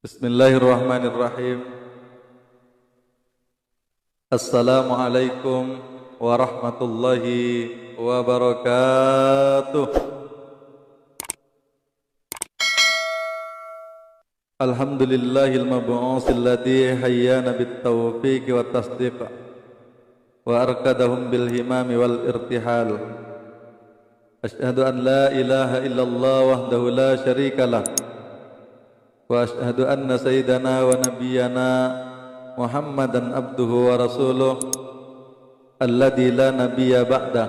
Bismillahirrahmanirrahim. Assalamualaikum warahmatullahi wabarakatuh. Alhamdulillahil mab'uusil ladzi hayyana bit taufiq wa tasdiq wa arkadahum bil himami wal irtihal. Asyhadu an la ilaha illallah wahdahu la syarikalah wa asyhadu anna sayyidana wa nabiyyana Muhammadan abduhu wa rasuluh alladzi la nabiyya ba'da.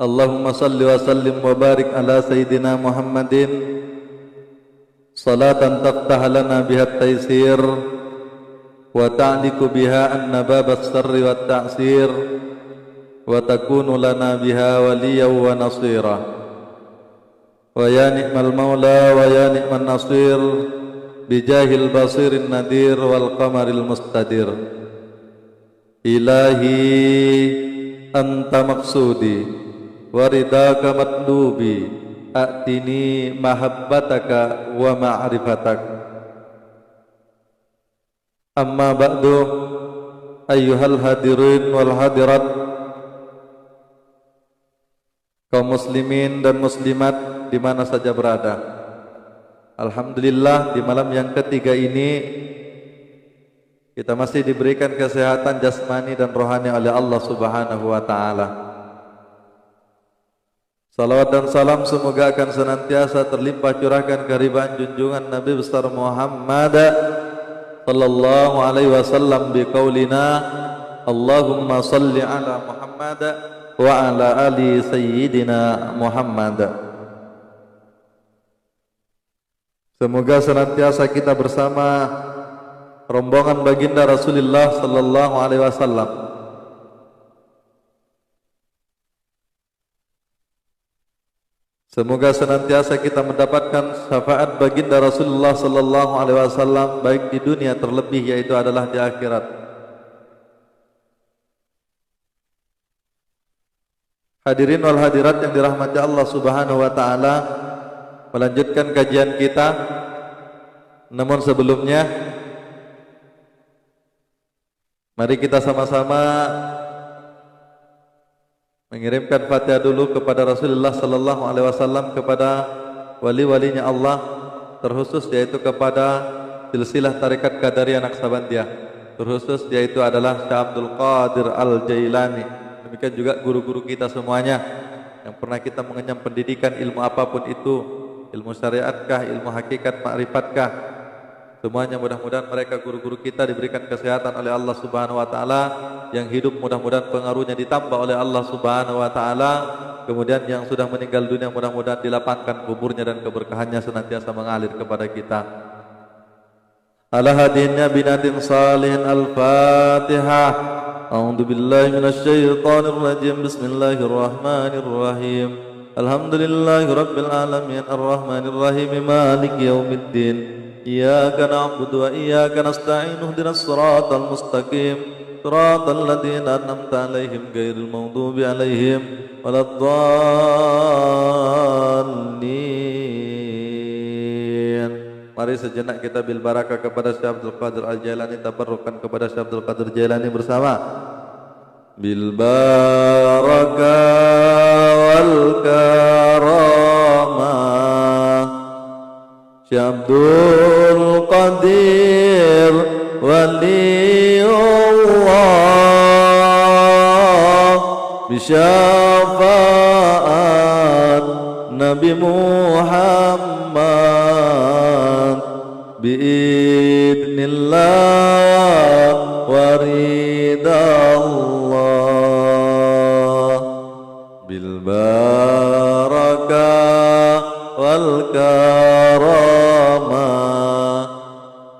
Allahumma salli wa sallim wa barik ala sayyidina Muhammadin salatan taftah lana biha at-taysir wa ta'liku biha an-nabab as-sarri wa at-ta'sir wa takunu lana biha waliyan wa nasira. Wa ya ni'mal maula wa ya ni'man nasir bijahil basirin nadir wal qamaril mustadir. Ilahi anta maqsudi wa ridaka matlubi a'tini mahabbataka wa ma'rifatak. Amma ba'du, ayyuhal hadirin wal hadirat, kaum muslimin dan muslimat di mana saja berada. Alhamdulillah, di malam yang ketiga ini kita masih diberikan kesehatan jasmani dan rohani oleh Allah Subhanahu wa taala. Salawat dan salam semoga akan senantiasa terlimpah curahkan kehadiran junjungan Nabi besar Muhammad sallallahu alaihi wasallam biqaulina Allahumma salli ala Muhammad wa ala ali sayyidina Muhammad. Semoga senantiasa kita bersama rombongan baginda Rasulullah sallallahu alaihi wasallam. Semoga senantiasa kita mendapatkan syafaat baginda Rasulullah sallallahu alaihi wasallam baik di dunia terlebih yaitu adalah di akhirat. Hadirin wal hadirat yang dirahmati Allah Subhanahu wa taala, melanjutkan kajian kita. Namun sebelumnya mari kita sama-sama mengirimkan Fatihah dulu kepada Rasulullah sallallahu alaihi wasallam, kepada wali-walinya Allah terkhusus yaitu kepada silsilah tarekat Qadariyah Naqsabandiyah, terkhusus yaitu adalah Syekh Abdul Qadir Al-Jailani. Demikian juga guru-guru kita semuanya yang pernah kita mengenyam pendidikan ilmu apapun itu, ilmu syariatkah, ilmu hakikat, ma'rifatkah, semuanya mudah-mudahan mereka guru-guru kita diberikan kesehatan oleh Allah Subhanahu wa taala, yang hidup mudah-mudahan pengaruhnya ditambah oleh Allah Subhanahu wa taala, kemudian yang sudah meninggal dunia mudah-mudahan dilapangkan kuburnya dan keberkahannya senantiasa mengalir kepada kita. Ala hadinnya binatin salihin. Al-Fatihah. A'udzu billahi minasyaitonir rajim. Bismillahirrahmanirrahim. Alhamdulillahi rabbil alamin arrahmanir rahim maliki yaumiddin. Iyyaka na'budu wa iyyaka nasta'in ihdinas siratal mustaqim siratal ladzina an'amta 'alaihim ghairil maghdubi 'alaihim waladdallin. Mari sejenak kita bil barakah kepada Syekh Abdul Qadir Al-Jailani, tabarrukan kepada Syekh Abdul Qadir Jailani bersama. Bil barakah wal karamah Syekh Abdul Qadir waliullah bisyafaat Nabi Muhammad biidnillah waridallah. Bil barakah wal karamah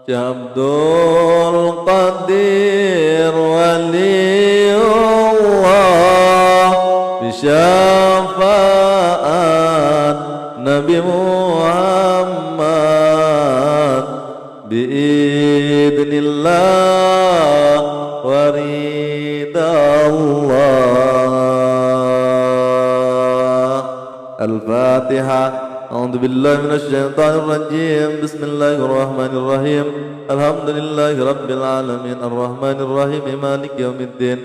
Syekh Abdul Qadir waliullah bisyafaat Nabi Muhammad biidnillah waridallah. Al-Fatihah. أعوذ بالله من الشيطان الرجيم بسم الله الرحمن الرحيم الحمد لله رب العالمين الرحمن الرحيم مالك يوم الدين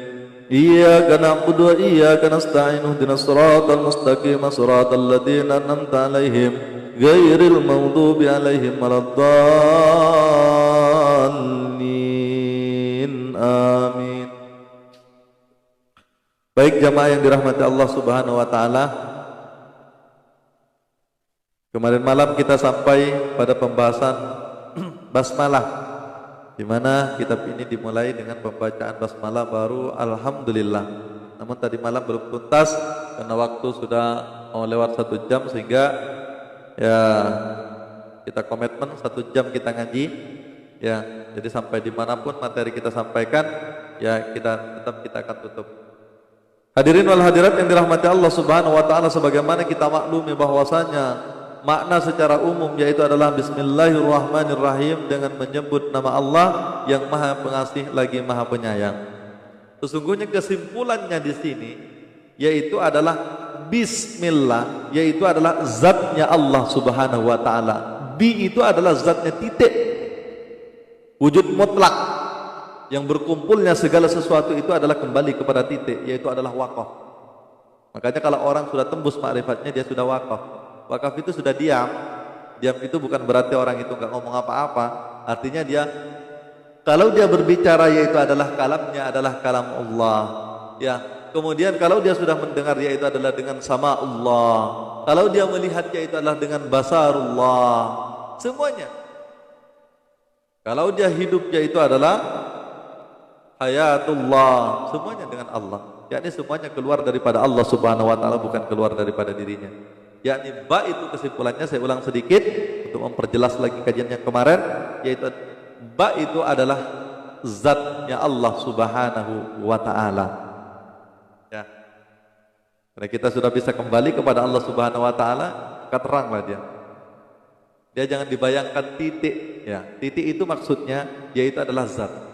إياك نعبد وإياك نستعين اهدنا الصراط المستقيم صراط الذين أنعمت عليهم غير المغضوب عليهم ولا الضالين آمين. Baik jamaah yang dirahmati Allah Subhanahu wa taala, kemarin malam kita sampai pada pembahasan basmalah, di mana kitab ini dimulai dengan pembacaan basmalah baru alhamdulillah. Namun tadi malam belum tuntas karena waktu sudah mau lewat 1 jam, sehingga ya kita komitmen 1 jam kita ngaji ya. Jadi sampai dimanapun materi kita sampaikan ya, kita akan tutup. Hadirin wal hadirat yang dirahmati Allah Subhanahu wa taala, sebagaimana kita maklumi bahwasanya makna secara umum yaitu adalah bismillahirrahmanirrahim, dengan menyebut nama Allah yang Maha Pengasih lagi Maha Penyayang. Sesungguhnya kesimpulannya di sini yaitu adalah bismillah, yaitu adalah zatnya Allah Subhanahu wa taala. Bi itu adalah zatnya, titik, wujud mutlak. Yang berkumpulnya segala sesuatu itu adalah kembali kepada titik, yaitu adalah wakaf. Makanya kalau orang sudah tembus ma'rifatnya, dia sudah wakaf. Wakaf itu sudah diam. Diam itu bukan berarti orang itu nggak ngomong apa-apa. Artinya dia, kalau dia berbicara yaitu adalah kalamnya adalah kalam Allah. Ya. Kemudian kalau dia sudah mendengar yaitu adalah dengan sama Allah. Kalau dia melihat yaitu adalah dengan basarullah. Semuanya. Kalau dia hidup yaitu adalah hayatullah, semuanya dengan Allah. Yakni semuanya keluar daripada Allah Subhanahu wa taala, bukan keluar daripada dirinya. Yakni ba itu kesimpulannya, saya ulang sedikit untuk memperjelas lagi kajian yang kemarin, yaitu ba itu adalah zatnya Allah Subhanahu wa taala. Ya. Karena kita sudah bisa kembali kepada Allah Subhanahu wa taala, maka teranglah dia. Dia jangan dibayangkan titik, ya. Titik itu maksudnya yaitu adalah zat.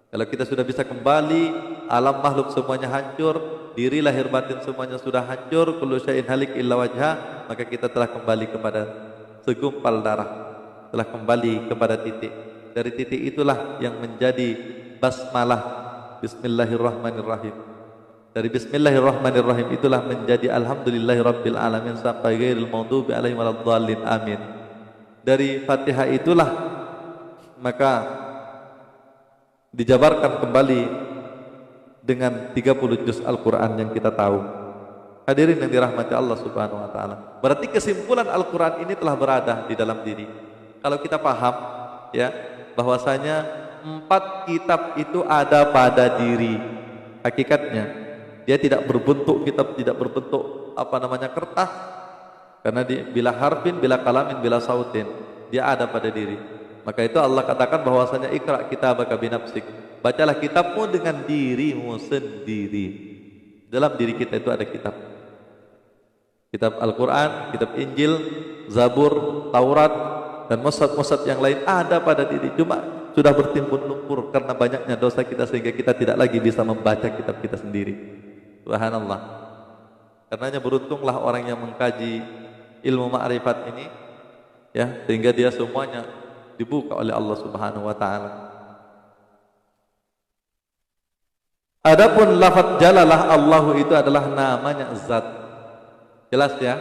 Kalau kita sudah bisa kembali, alam makhluk semuanya hancur, diri lahir batin semuanya sudah hancur, kullu syai'in halik illa wajha, maka kita telah kembali kepada segumpal darah, telah kembali kepada titik. Dari titik itulah yang menjadi basmalah, bismillahirrahmanirrahim. Dari bismillahirrahmanirrahim itulah menjadi alhamdulillahirabbil alamin sampai ghairil maghdubi alaihim waladdallin amin. Dari Fatihah itulah maka dijabarkan kembali dengan 30 juz Al-Quran yang kita tahu. Hadirin yang dirahmati Allah Subhanahu wa taala, berarti kesimpulan Al-Quran ini telah berada di dalam diri. Kalau kita paham ya bahwasanya 4 kitab itu ada pada diri, hakikatnya dia tidak berbentuk kitab, tidak berbentuk kertas, karena bila harfin, bila kalamin, bila sautin, dia ada pada diri. Maka itu Allah katakan bahwasanya ikra kitabaka binafsik, bacalah kitabmu dengan dirimu sendiri. Dalam diri kita itu ada kitab. Kitab Al-Quran, kitab Injil, Zabur, Taurat, dan musad-musad yang lain ada pada diri. Cuma sudah bertimbun lumpur karena banyaknya dosa kita, sehingga kita tidak lagi bisa membaca kitab kita sendiri. Subhanallah. Karenanya beruntunglah orang yang mengkaji ilmu ma'rifat ini, ya, sehingga dia semuanya dibuka oleh Allah Subhanahu wa taala. Adapun lafaz jalalah Allahu itu adalah namanya zat. Jelas ya?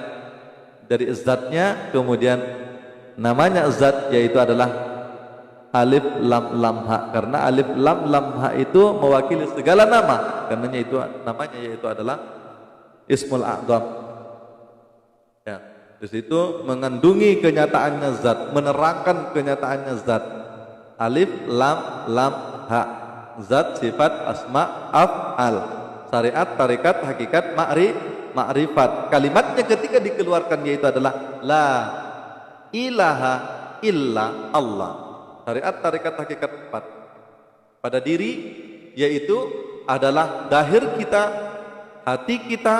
Dari zatnya kemudian namanya zat, yaitu adalah alif lam lam ha. Karena alif lam lam ha itu mewakili segala nama. Karenanya itu namanya yaitu adalah Ismul A'dzam. Ya. Di situ mengandungi kenyataannya zat, menerangkan kenyataannya zat. Alif lam lam ha, zat, sifat, asma, af'al, syariat, tarikat, hakikat, ma'rifat. Kalimatnya ketika dikeluarkan yaitu adalah la ilaha illa Allah. Syariat, tarikat, hakikat 4. Pada diri yaitu adalah zahir kita, hati kita,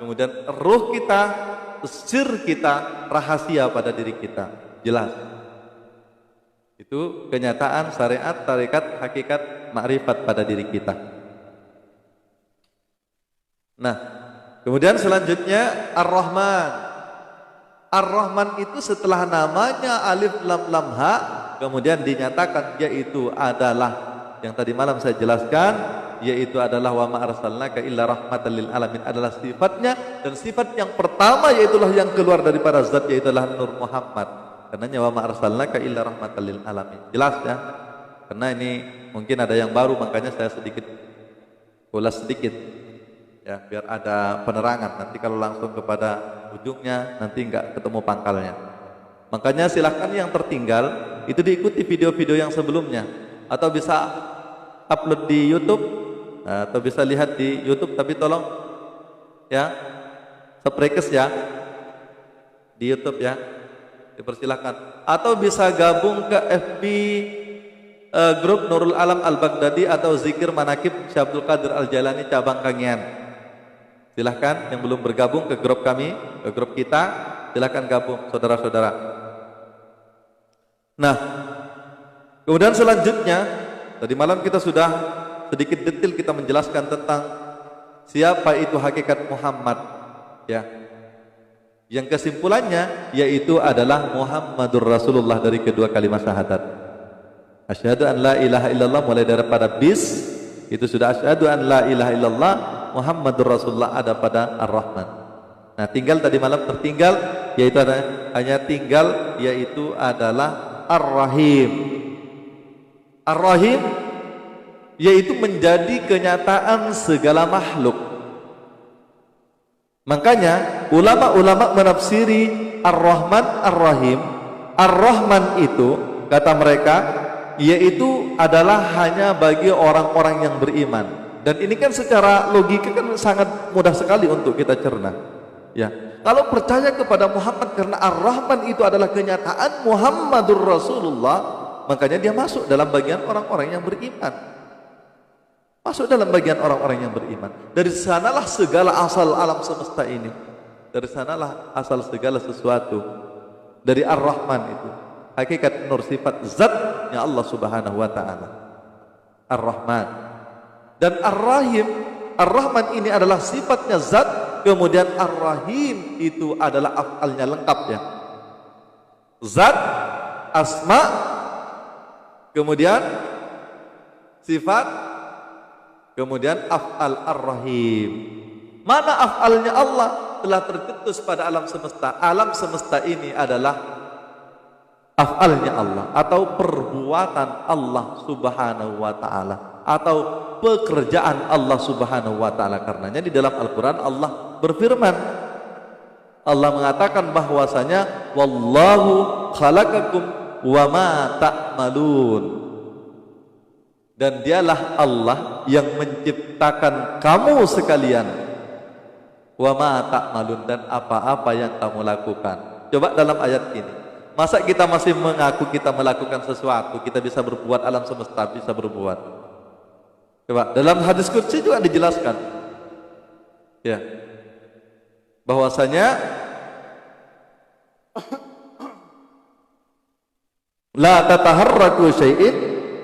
kemudian ruh kita, sir kita, rahasia pada diri kita. Jelas. Itu kenyataan syariat, tarikat, hakikat, ma'rifat pada diri kita. Nah, kemudian selanjutnya Ar-Rahman. Ar-Rahman itu setelah namanya alif lam lam ha, kemudian dinyatakan yaitu adalah yang tadi malam saya jelaskan, yaitu adalah wa ma arsalnaka illa rahmatan lil alamin, adalah sifatnya, dan sifat yang pertama yaitulah yang keluar daripada zat, yaitu adalah Nur Muhammad. Karenanya wa ma arsalnaka illa rahmatan lil alamin. Jelas ya? Karena ini mungkin ada yang baru, makanya saya sedikit ulas sedikit ya, biar ada penerangan. Nanti kalau langsung kepada ujungnya nanti enggak ketemu pangkalnya. Makanya silahkan yang tertinggal itu diikuti video-video yang sebelumnya, atau bisa upload di YouTube, atau bisa lihat di YouTube, tapi tolong ya subscribe ya di YouTube ya, dipersilahkan. Atau bisa gabung ke FB grup Nurul Alam Al-Baghdadi atau Zikir Manakib Syekh Abdul Qadir Al-Jailani cabang Kangian. Silahkan yang belum bergabung ke grup kami, ke grup kita, silahkan gabung saudara-saudara. Nah, kemudian selanjutnya tadi malam kita sudah sedikit detail kita menjelaskan tentang siapa itu hakikat Muhammad ya. Yang kesimpulannya yaitu adalah Muhammadur Rasulullah dari kedua kalimat syahadat. Asyhadu an la ilaha illallah, mulai daripada bis itu sudah asyhadu an la ilaha illallah Muhammadur Rasulullah, ada pada Ar-Rahman. Nah, tinggal tadi malam tertinggal yaitu hanya tinggal yaitu adalah Ar-Rahim. Ar-Rahim yaitu menjadi kenyataan segala makhluk. Makanya ulama-ulama menafsiri Ar-Rahman Ar-Rahim. Ar-Rahman itu kata mereka yaitu adalah hanya bagi orang-orang yang beriman. Dan ini kan secara logika kan sangat mudah sekali untuk kita cerna. Ya, kalau percaya kepada Muhammad karena Ar-Rahman itu adalah kenyataan Muhammadur Rasulullah, makanya dia masuk dalam bagian orang-orang yang beriman. Masuk dalam bagian orang-orang yang beriman. Dari sanalah segala asal alam semesta ini. Dari sanalah asal segala sesuatu. Dari Ar-Rahman itu. Hakikat nur sifat zatnya Allah Subhanahu wa ta'ala. Ar-Rahman. Dan Ar-Rahim, Ar-Rahman ini adalah sifatnya zat, kemudian Ar-Rahim itu adalah af'alnya lengkap ya. Zat, asma, kemudian sifat, kemudian af'al Ar-Rahim. Mana af'alnya Allah telah tercetus pada alam semesta. Alam semesta ini adalah af'alnya Allah atau perbuatan Allah Subhanahu wa ta'ala atau pekerjaan Allah Subhanahu wa ta'ala. Karenanya di dalam Al-Quran Allah berfirman, Allah mengatakan bahwasanya wallahu khalaqakum wa ma ta'malun, dan dialah Allah yang menciptakan kamu sekalian, wa ma ta'malun, dan apa-apa yang kamu lakukan. Coba dalam ayat ini, masa kita masih mengaku kita melakukan sesuatu, kita bisa berbuat, alam semesta bisa berbuat. Coba dalam hadis qudsi juga dijelaskan ya, bahwasanya la tataharraku syai'in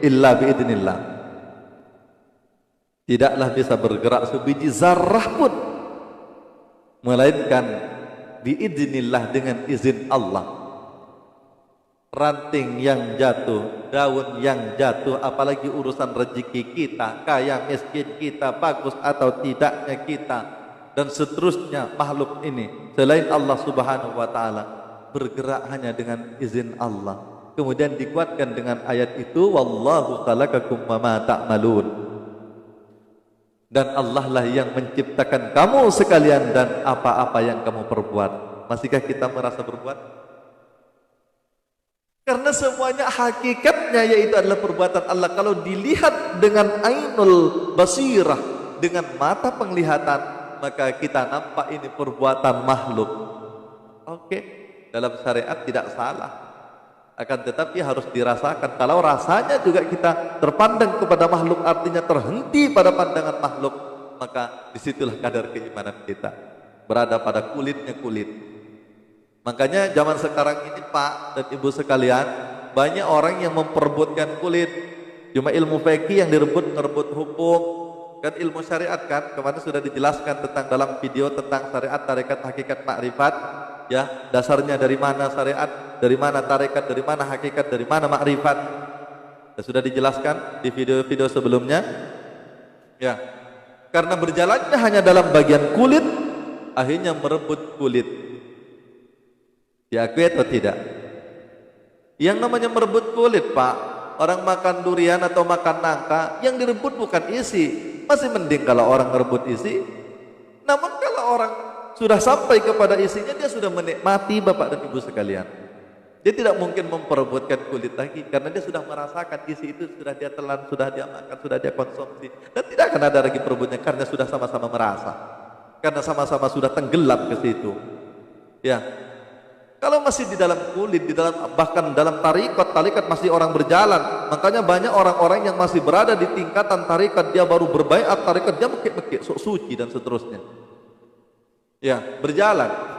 illa biidznillah, tidaklah bisa bergerak sebiji zarrah pun melainkan biidznillah, dengan izin Allah. Ranting yang jatuh, daun yang jatuh, apalagi urusan rezeki kita, kaya miskin kita, bagus atau tidaknya kita, dan seterusnya makhluk ini selain Allah Subhanahu wa ta'ala bergerak hanya dengan izin Allah. Kemudian dikuatkan dengan ayat itu, wallahu khalaqakum wa ma ta'malun, dan Allah lah yang menciptakan kamu sekalian dan apa-apa yang kamu perbuat. Masihkah kita merasa berbuat? Karena semuanya hakikatnya yaitu adalah perbuatan Allah. Kalau dilihat dengan ainul basirah, dengan mata penglihatan, maka kita nampak ini perbuatan makhluk. Oke, dalam syariat tidak salah. Akan tetapi harus dirasakan. Kalau rasanya juga kita terpandang kepada makhluk, artinya terhenti pada pandangan makhluk, maka disitulah kadar keimanan kita berada pada kulitnya kulit. Makanya zaman sekarang ini Pak dan Ibu sekalian, banyak orang yang memperebutkan kulit. Cuma ilmu fikih yang ngerebut hukum, kan ilmu syariat kan. Kemarin sudah dijelaskan tentang dalam video tentang syariat, tarekat, hakikat, makrifat. ya, dasarnya dari mana syariat, dari mana tarekat, dari mana hakikat, dari mana makrifat. Sudah dijelaskan di video-video sebelumnya. Ya, karena berjalannya hanya dalam bagian kulit, akhirnya merebut kulit. Diakui atau tidak? Yang namanya merebut kulit, Pak, orang makan durian atau makan nangka, yang direbut bukan isi. Masih mending kalau orang merebut isi. Namun kalau orang sudah sampai kepada isinya, dia sudah menikmati, Bapak dan Ibu sekalian. Dia tidak mungkin memperebutkan kulit lagi, karena dia sudah merasakan isi itu, sudah dia telan, sudah dia makan, sudah dia konsumsi, dan tidak akan ada lagi perebutnya, karena sudah sama-sama merasa, karena sama-sama sudah tenggelam ke situ. Ya, kalau masih di dalam kulit, di dalam, bahkan dalam tarikat masih orang berjalan. Makanya banyak orang-orang yang masih berada di tingkatan tarikat, dia baru berbaiat tarikat, dia mekik-mekik, sok suci dan seterusnya. Ya, berjalan.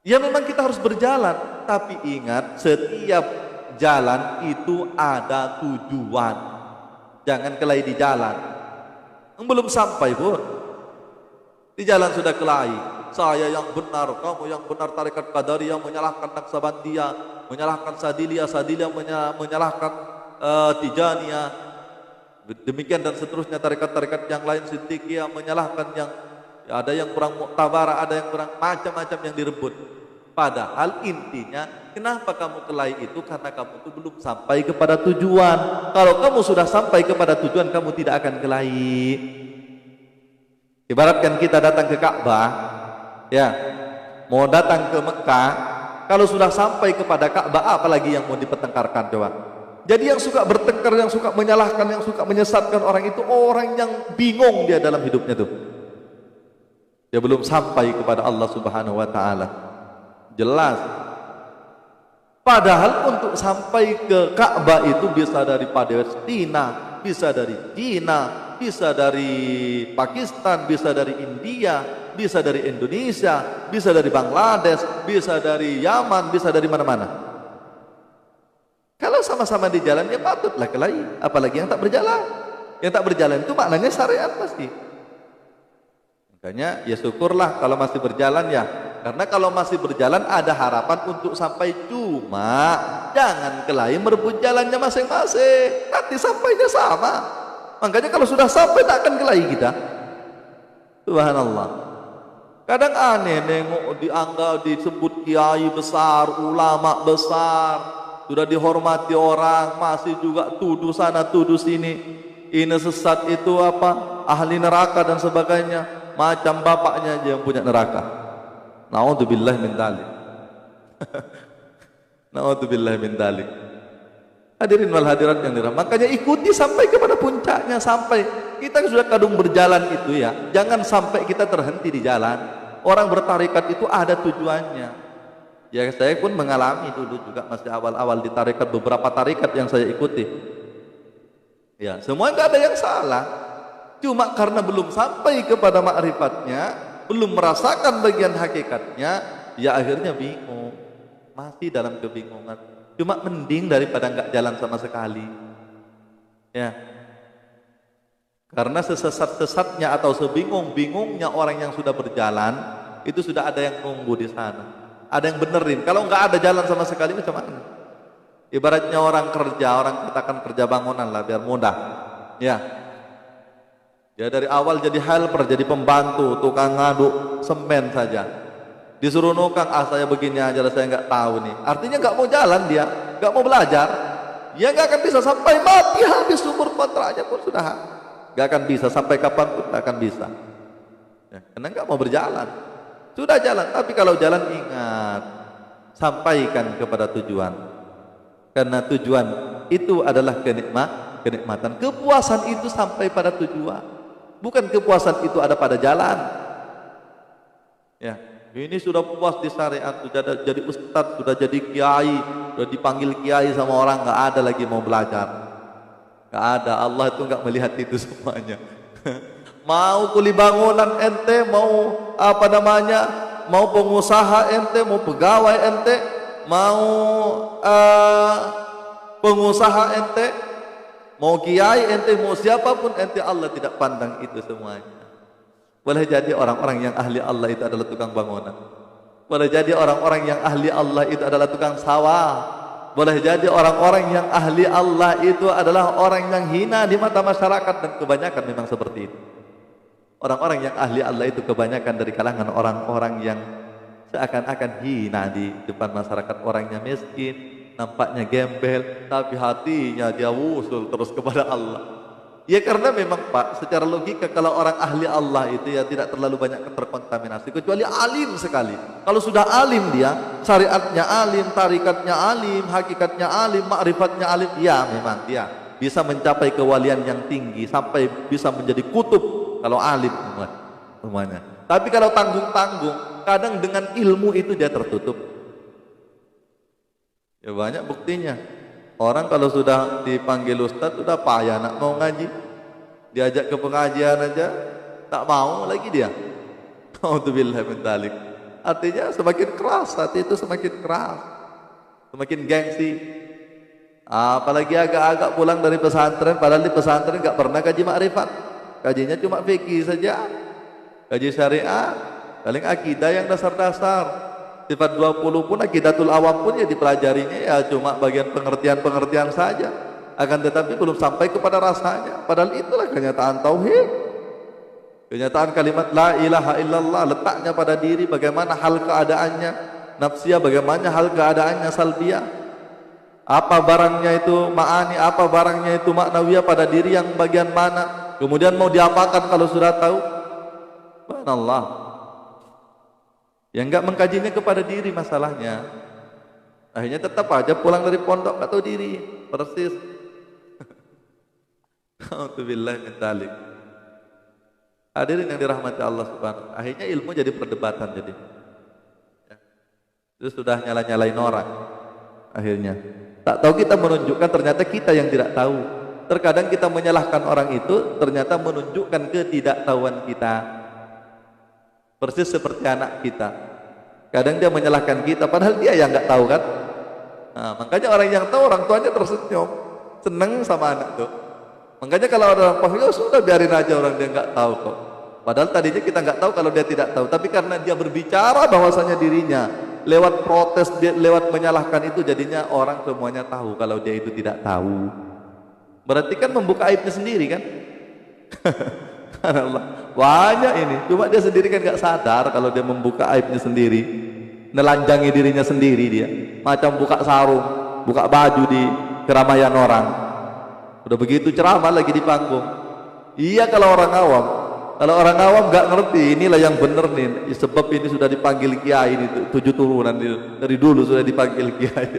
Ya memang kita harus berjalan, tapi ingat, setiap jalan itu ada tujuan. Jangan kelahi di jalan. Belum sampai pun di jalan sudah kelahi. Saya yang benar, kamu yang benar, tarekat Qadariyah menyalahkan Naqsabandiyah, menyalahkan Sadiliyah menyalahkan Tijaniyah, demikian dan seterusnya, tarekat-tarekat yang lain, Siddiqiyah menyalahkan yang ya, ada yang kurang muktabarah, ada yang kurang, macam-macam yang direbut. Padahal intinya, kenapa kamu kelahi itu? Karena kamu itu belum sampai kepada tujuan. Kalau kamu sudah sampai kepada tujuan, kamu tidak akan kelahi. Ibaratkan kita datang ke Ka'bah, ya, mau datang ke Mekah, kalau sudah sampai kepada Ka'bah, apalagi yang mau dipertengkarkan, coba. Jadi yang suka bertengkar, yang suka menyalahkan, yang suka menyesatkan orang itu, orang yang bingung dia dalam hidupnya tuh. Dia belum sampai kepada Allah Subhanahu wa Ta'ala. Jelas. Padahal untuk sampai ke Ka'bah itu bisa dari Palestina, bisa dari Cina, bisa dari Pakistan, bisa dari India, bisa dari Indonesia, bisa dari Bangladesh, bisa dari Yaman, bisa dari mana-mana. Kalau sama-sama di jalan, ya patutlah kelahi. Apalagi yang tak berjalan. Yang tak berjalan itu maknanya syariat pasti. Makanya ya syukurlah kalau masih berjalan ya. Karena kalau masih berjalan ada harapan untuk sampai, cuma jangan kelahi merebut jalannya masing-masing. Nanti sampainya sama. Makanya kalau sudah sampai tak akan kelahi kita. Subhanallah. Kadang aneh nengok dianggap disebut kiai besar, ulama besar, sudah dihormati orang, masih juga tuduh sana tuduh sini. Ini sesat, itu apa? Ahli neraka dan sebagainya. Macam bapaknya aja yang punya neraka. Na'udzubillah min dzalik. Na'udzubillah min dzalik. Hadirin wal hadirat yang dirahmati, makanya ikuti sampai kepada puncaknya, sampai kita sudah kadung berjalan itu ya. Jangan sampai kita terhenti di jalan. Orang bertarikat itu ada tujuannya. Ya saya pun mengalami dulu juga masih awal-awal di tarikat, beberapa tarikat yang saya ikuti. Ya, semua enggak ada yang salah. Cuma karena belum sampai kepada makrifatnya, belum merasakan bagian hakikatnya, ya akhirnya bingung, masih dalam kebingungan. Cuma mending daripada nggak jalan sama sekali, ya. Karena sesesat-sesatnya atau sebingung-bingungnya orang yang sudah berjalan, itu sudah ada yang nunggu di sana, ada yang benerin. Kalau nggak ada jalan sama sekali, macam mana? Ibaratnya orang kerja, orang katakan kerja bangunan lah biar mudah, ya. Ya dari awal jadi helper, jadi pembantu, tukang ngaduk semen saja. Disuruh nukang, saya begini aja lah, saya nggak tahu nih. Artinya nggak mau jalan dia, nggak mau belajar. Ya nggak akan bisa sampai mati, habis umur kontraknya pun sudah nggak akan bisa, sampai kapan pun nggak akan bisa. Ya, karena nggak mau berjalan. Sudah jalan, tapi kalau jalan ingat, sampaikan kepada tujuan. Karena tujuan itu adalah kenikmatan. Kepuasan itu sampai pada tujuan. Bukan kepuasan itu ada pada jalan. Ya, ini sudah puas di syariat, sudah jadi ustadz, sudah jadi kiai, sudah dipanggil kiai sama orang, nggak ada lagi mau belajar. Nggak ada. Allah itu nggak melihat itu semuanya. Mau kuli bangunan ente, mau apa namanya, mau pengusaha ente, mau pegawai ente, mau pengusaha ente, mau kiai ente, mau siapapun ente, Allah tidak pandang itu semuanya. Boleh jadi orang-orang yang ahli Allah itu adalah tukang bangunan. Boleh jadi orang-orang yang ahli Allah itu adalah tukang sawah. Boleh jadi orang-orang yang ahli Allah itu adalah orang yang hina di mata masyarakat, dan kebanyakan memang seperti itu. Orang-orang yang ahli Allah itu kebanyakan dari kalangan orang-orang yang seakan-akan hina di depan masyarakat. Orangnya miskin, nampaknya gembel, tapi hatinya dia wusul terus kepada Allah. Ya karena memang Pak, secara logika kalau orang ahli Allah itu ya tidak terlalu banyak terkontaminasi, kecuali alim sekali. Kalau sudah alim dia, syariatnya alim, tarikatnya alim, hakikatnya alim, ma'rifatnya alim, ya memang dia bisa mencapai kewalian yang tinggi sampai bisa menjadi kutub kalau alim semuanya. Tapi kalau tanggung-tanggung, kadang dengan ilmu itu dia tertutup. Ya banyak buktinya. Orang kalau sudah dipanggil ustaz sudah payah nak mau ngaji, diajak ke pengajian aja tak mau lagi dia. Alhamdulillah min dzalik. Artinya semakin keras hati itu, semakin keras, semakin gengsi. Apalagi agak-agak pulang dari pesantren, padahal di pesantren nggak pernah kaji makrifat, kajinya cuma fikih saja, kaji syariat, paling akidah yang dasar-dasar. Sifat 20 pun, akidatul awam pun ya dipelajarinya ya cuma bagian pengertian-pengertian saja, akan tetapi belum sampai kepada rasanya. Padahal itulah kenyataan tauhid, kenyataan kalimat la ilaha illallah, letaknya pada diri, bagaimana hal keadaannya nafsiyah, bagaimana hal keadaannya salbiyah, apa barangnya itu ma'ani, apa barangnya itu maknawiyah, pada diri yang bagian mana, kemudian mau diapakan kalau sudah tahu. Subhanallah. Yang enggak mengkajinya kepada diri masalahnya, akhirnya tetap aja pulang dari pondok enggak tahu diri persis. Alhamdulillah min dzalik. Hadirin yang dirahmati Allah Subhanahu, akhirnya ilmu jadi perdebatan jadi. Ya. Itu sudah nyala-nyalain orang. Akhirnya tak tahu kita menunjukkan ternyata kita yang tidak tahu. Terkadang kita menyalahkan orang itu, ternyata menunjukkan ketidaktahuan kita. Persis seperti anak kita, kadang dia menyalahkan kita padahal dia yang nggak tahu kan. Nah, makanya orang yang tahu, orang tuanya tersenyum, seneng sama anak tuh. Makanya kalau ada orang paham, ya sudah biarin aja orang dia nggak tahu kok. Padahal tadinya kita nggak tahu kalau dia tidak tahu, tapi karena dia berbicara bahwasanya dirinya lewat protes, dia lewat menyalahkan itu, jadinya orang semuanya tahu kalau dia itu tidak tahu. Berarti kan membuka aibnya sendiri kan. Allah, banyak ini, cuma dia sendiri kan gak sadar kalau dia membuka aibnya sendiri, nelanjangi dirinya sendiri. Dia macam buka sarung, buka baju di keramaian orang, udah begitu ceramah lagi di panggung. Iya kalau orang awam gak ngerti, inilah yang bener nih, sebab ini sudah dipanggil kiai, ini 7 turunan dari dulu sudah dipanggil kiai.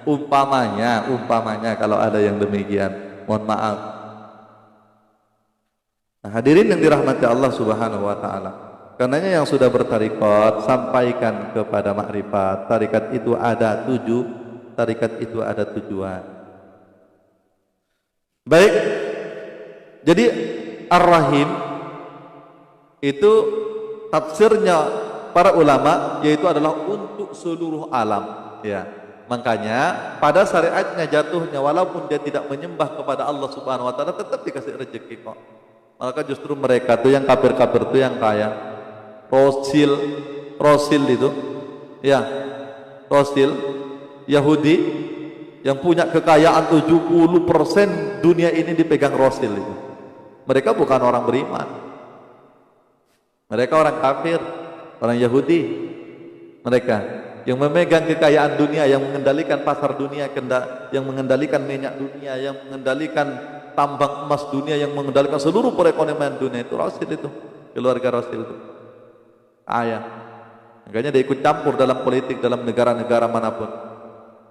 umpamanya kalau ada yang demikian, mohon maaf. Nah, hadirin yang dirahmati Allah Subhanahu wa taala. Karenanya yang sudah bertarikat, sampaikan kepada makrifat. Tarikat itu ada 7, tarikat itu ada tujuan. Baik. Jadi Ar-Rahim itu tafsirnya para ulama yaitu adalah untuk seluruh alam, ya. Makanya pada syariatnya jatuhnya walaupun dia tidak menyembah kepada Allah Subhanahu wa taala tetap dikasih rezeki kok. Maka justru mereka tuh yang kafir-kafir tuh yang kaya. Rosil itu, ya, Rosil Yahudi yang punya kekayaan 70% dunia ini dipegang Rosil itu. Mereka bukan orang beriman, mereka orang kafir, orang Yahudi. Mereka yang memegang kekayaan dunia, yang mengendalikan pasar dunia, yang mengendalikan minyak dunia, yang mengendalikan tambang emas dunia, yang mengendalikan seluruh perekonomian dunia, itu Rosil itu, keluarga Rosil itu ayah. Makanya dia ikut campur dalam politik dalam negara-negara manapun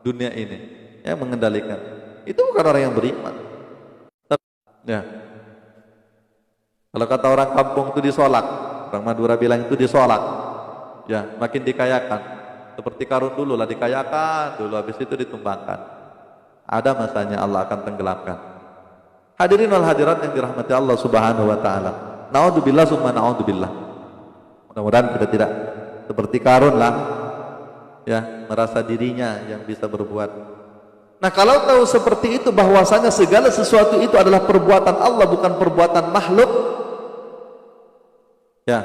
dunia ini, yang mengendalikan. Itu bukan orang yang beriman. Ya, kalau kata orang kampung itu disolak, orang Madura bilang itu disolak, ya, makin dikayakan. Seperti Karun dulu lah, dikayakan dulu, habis itu ditumbangkan. Ada masanya Allah akan tenggelamkan. Hadirin wal hadirat yang dirahmati Allah Subhanahu wa taala. Naudzubillah summa naudzubillah. Mudah-mudahan kita tidak seperti Karun lah, ya, merasa dirinya yang bisa berbuat. Nah, kalau tahu seperti itu bahwasanya segala sesuatu itu adalah perbuatan Allah bukan perbuatan makhluk, ya,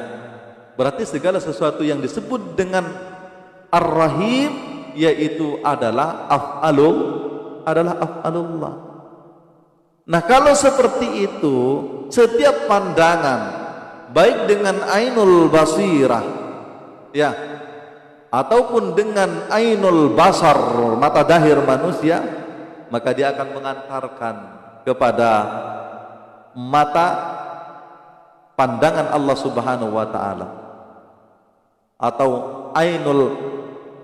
Berarti segala sesuatu yang disebut dengan Ar-Rahim yaitu adalah af'alullah. Nah, kalau seperti itu, setiap pandangan baik dengan ainul basirah ya ataupun dengan ainul basar, mata dahir manusia, maka dia akan mengantarkan kepada mata pandangan Allah Subhanahu wa taala, atau ainul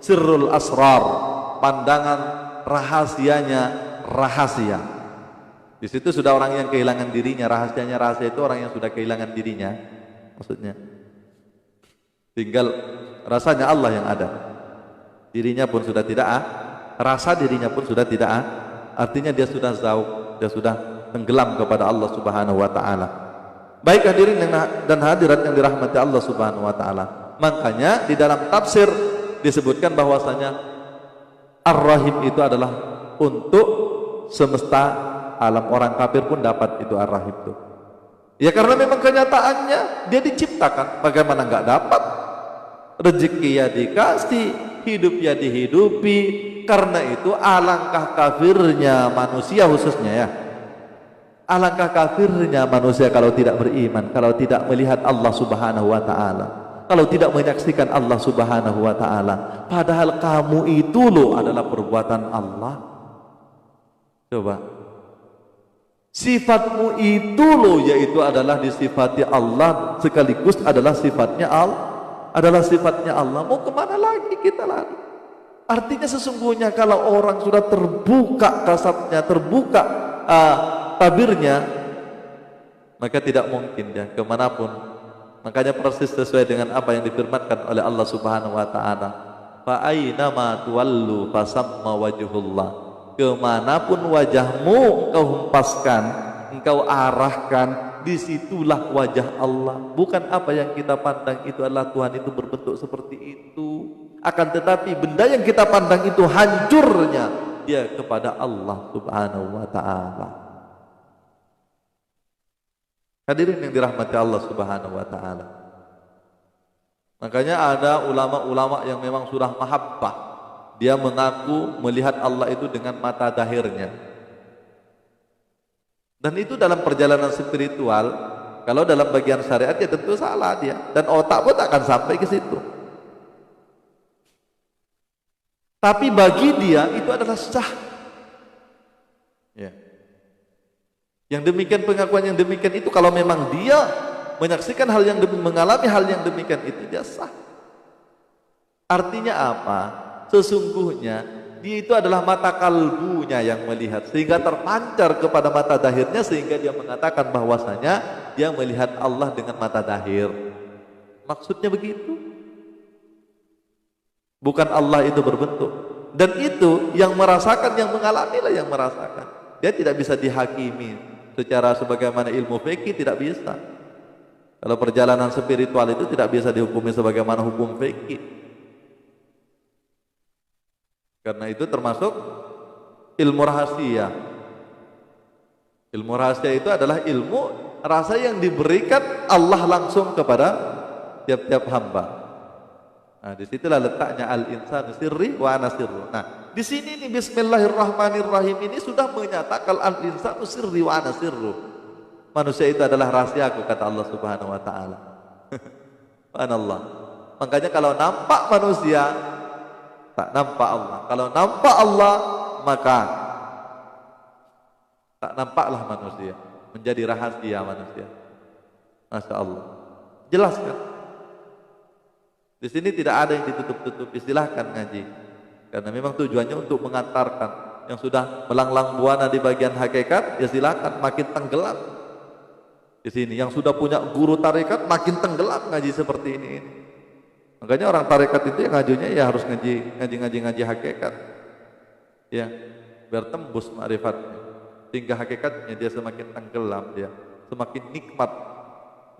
sirrul asrar, pandangan rahasianya rahasia. Di situ sudah orang yang kehilangan dirinya. Rahasianya rahasia itu orang yang sudah kehilangan dirinya, maksudnya tinggal rasanya Allah yang ada, dirinya pun sudah tidak rasa dirinya pun sudah tidak artinya dia sudah zauq, dia sudah tenggelam kepada Allah Subhanahu wa taala. Baik hadirin dan hadirat yang dirahmati Allah Subhanahu wa taala, makanya di dalam tafsir disebutkan bahwasanya Ar-Rahim itu adalah untuk semesta alam, orang kafir pun dapat itu Ar-Rahim itu. Ya karena memang kenyataannya dia diciptakan, bagaimana enggak dapat? Rezeki ya dikasih, hidup ya dihidupi. Karena itu alangkah kafirnya manusia khususnya ya. Alangkah kafirnya manusia kalau tidak beriman, kalau tidak melihat Allah Subhanahu wa taala, kalau tidak menyaksikan Allah Subhanahu wa taala. Padahal kamu itu loh adalah perbuatan Allah. Coba. Sifatmu itu loh yaitu adalah disifati Allah, sekaligus adalah sifatnya Allah. Mau kemana lagi kita lari? Artinya sesungguhnya kalau orang sudah terbuka kasatnya, terbuka tabirnya, maka tidak mungkin dia kemanapun. Makanya persis sesuai dengan apa yang difirmankan oleh Allah Subhanahu wa taala, fa aina ma tuwallu fasamma wajhullah. Kemanapun wajahmu engkau hempaskan, engkau arahkan, disitulah wajah Allah. Bukan apa yang kita pandang itu adalah Tuhan itu berbentuk seperti itu, akan tetapi benda yang kita pandang itu hancurnya dia kepada Allah Subhanahu wa taala. Hadirin yang dirahmati Allah Subhanahu wa taala, makanya ada ulama-ulama yang memang sudah mahabbah. Dia mengaku melihat Allah itu dengan mata dahirnya. Dan itu dalam perjalanan spiritual. Kalau dalam bagian syariat ya tentu salah dia, dan otak pun tak akan sampai ke situ. Tapi bagi dia itu adalah sah. Ya. Yang demikian, pengakuan yang demikian itu kalau memang dia menyaksikan hal yang mengalami hal yang demikian itu dia sah. Artinya apa? Sesungguhnya dia itu adalah mata kalbunya yang melihat, sehingga terpancar kepada mata dahirnya, sehingga dia mengatakan bahwasanya dia melihat Allah dengan mata dahir. Maksudnya begitu. Bukan Allah itu berbentuk. Dan itu yang merasakan, yang mengalami lah yang merasakan. Dia tidak bisa dihakimi secara sebagaimana ilmu fikih, tidak bisa. Kalau perjalanan spiritual itu tidak bisa dihukumi sebagaimana hukum fikih. Karena itu termasuk ilmu rahasia. Ilmu rahasia itu adalah ilmu rasa yang diberikan Allah langsung kepada tiap-tiap hamba. Nah, disitulah letaknya al-insanu sirri wa ana sirru. Nah, di sini nih Bismillahirrahmanirrahim ini sudah menyatakan al-insanu sirri wa ana sirru. Manusia itu adalah rahasiaku, kata Allah Subhanahu wa taala. Subhanallah. Makanya kalau nampak manusia tak nampak Allah. Kalau nampak Allah, maka tak nampaklah manusia. Menjadi rahasia manusia. Masya Allah. Jelas kan? Di sini tidak ada yang ditutup-tutupi. Silahkan ngaji. Karena memang tujuannya untuk mengantarkan. Yang sudah melanglang buana di bagian hakikat, ya silahkan makin tenggelam. Di sini yang sudah punya guru tarekat makin tenggelam ngaji seperti ini. Makanya orang tarekat itu yang ngajunya ya harus ngaji hakikat, ya, biar tembus ma'rifatnya, sehingga hakikatnya dia semakin tenggelam, dia semakin nikmat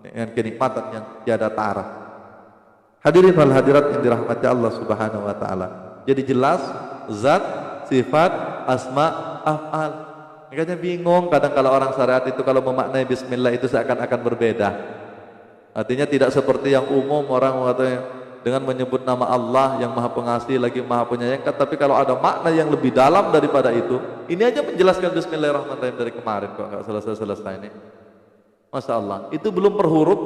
dengan kenikmatan yang tiada tara. Hadirin wal hadirat yang dirahmati Allah Subhanahu wa taala. Jadi jelas zat, sifat, asma, af'al. Makanya bingung kadang kalau orang syariat itu kalau memaknai bismillah itu seakan-akan berbeda. Artinya tidak seperti yang umum orang mengatakan dengan menyebut nama Allah yang Maha Pengasih lagi Maha Penyayang. Tapi kalau ada makna yang lebih dalam daripada itu, ini aja menjelaskan Bismillahirrahmanirrahim dari kemarin kok nggak selesai ini. Masya Allah, itu belum per huruf.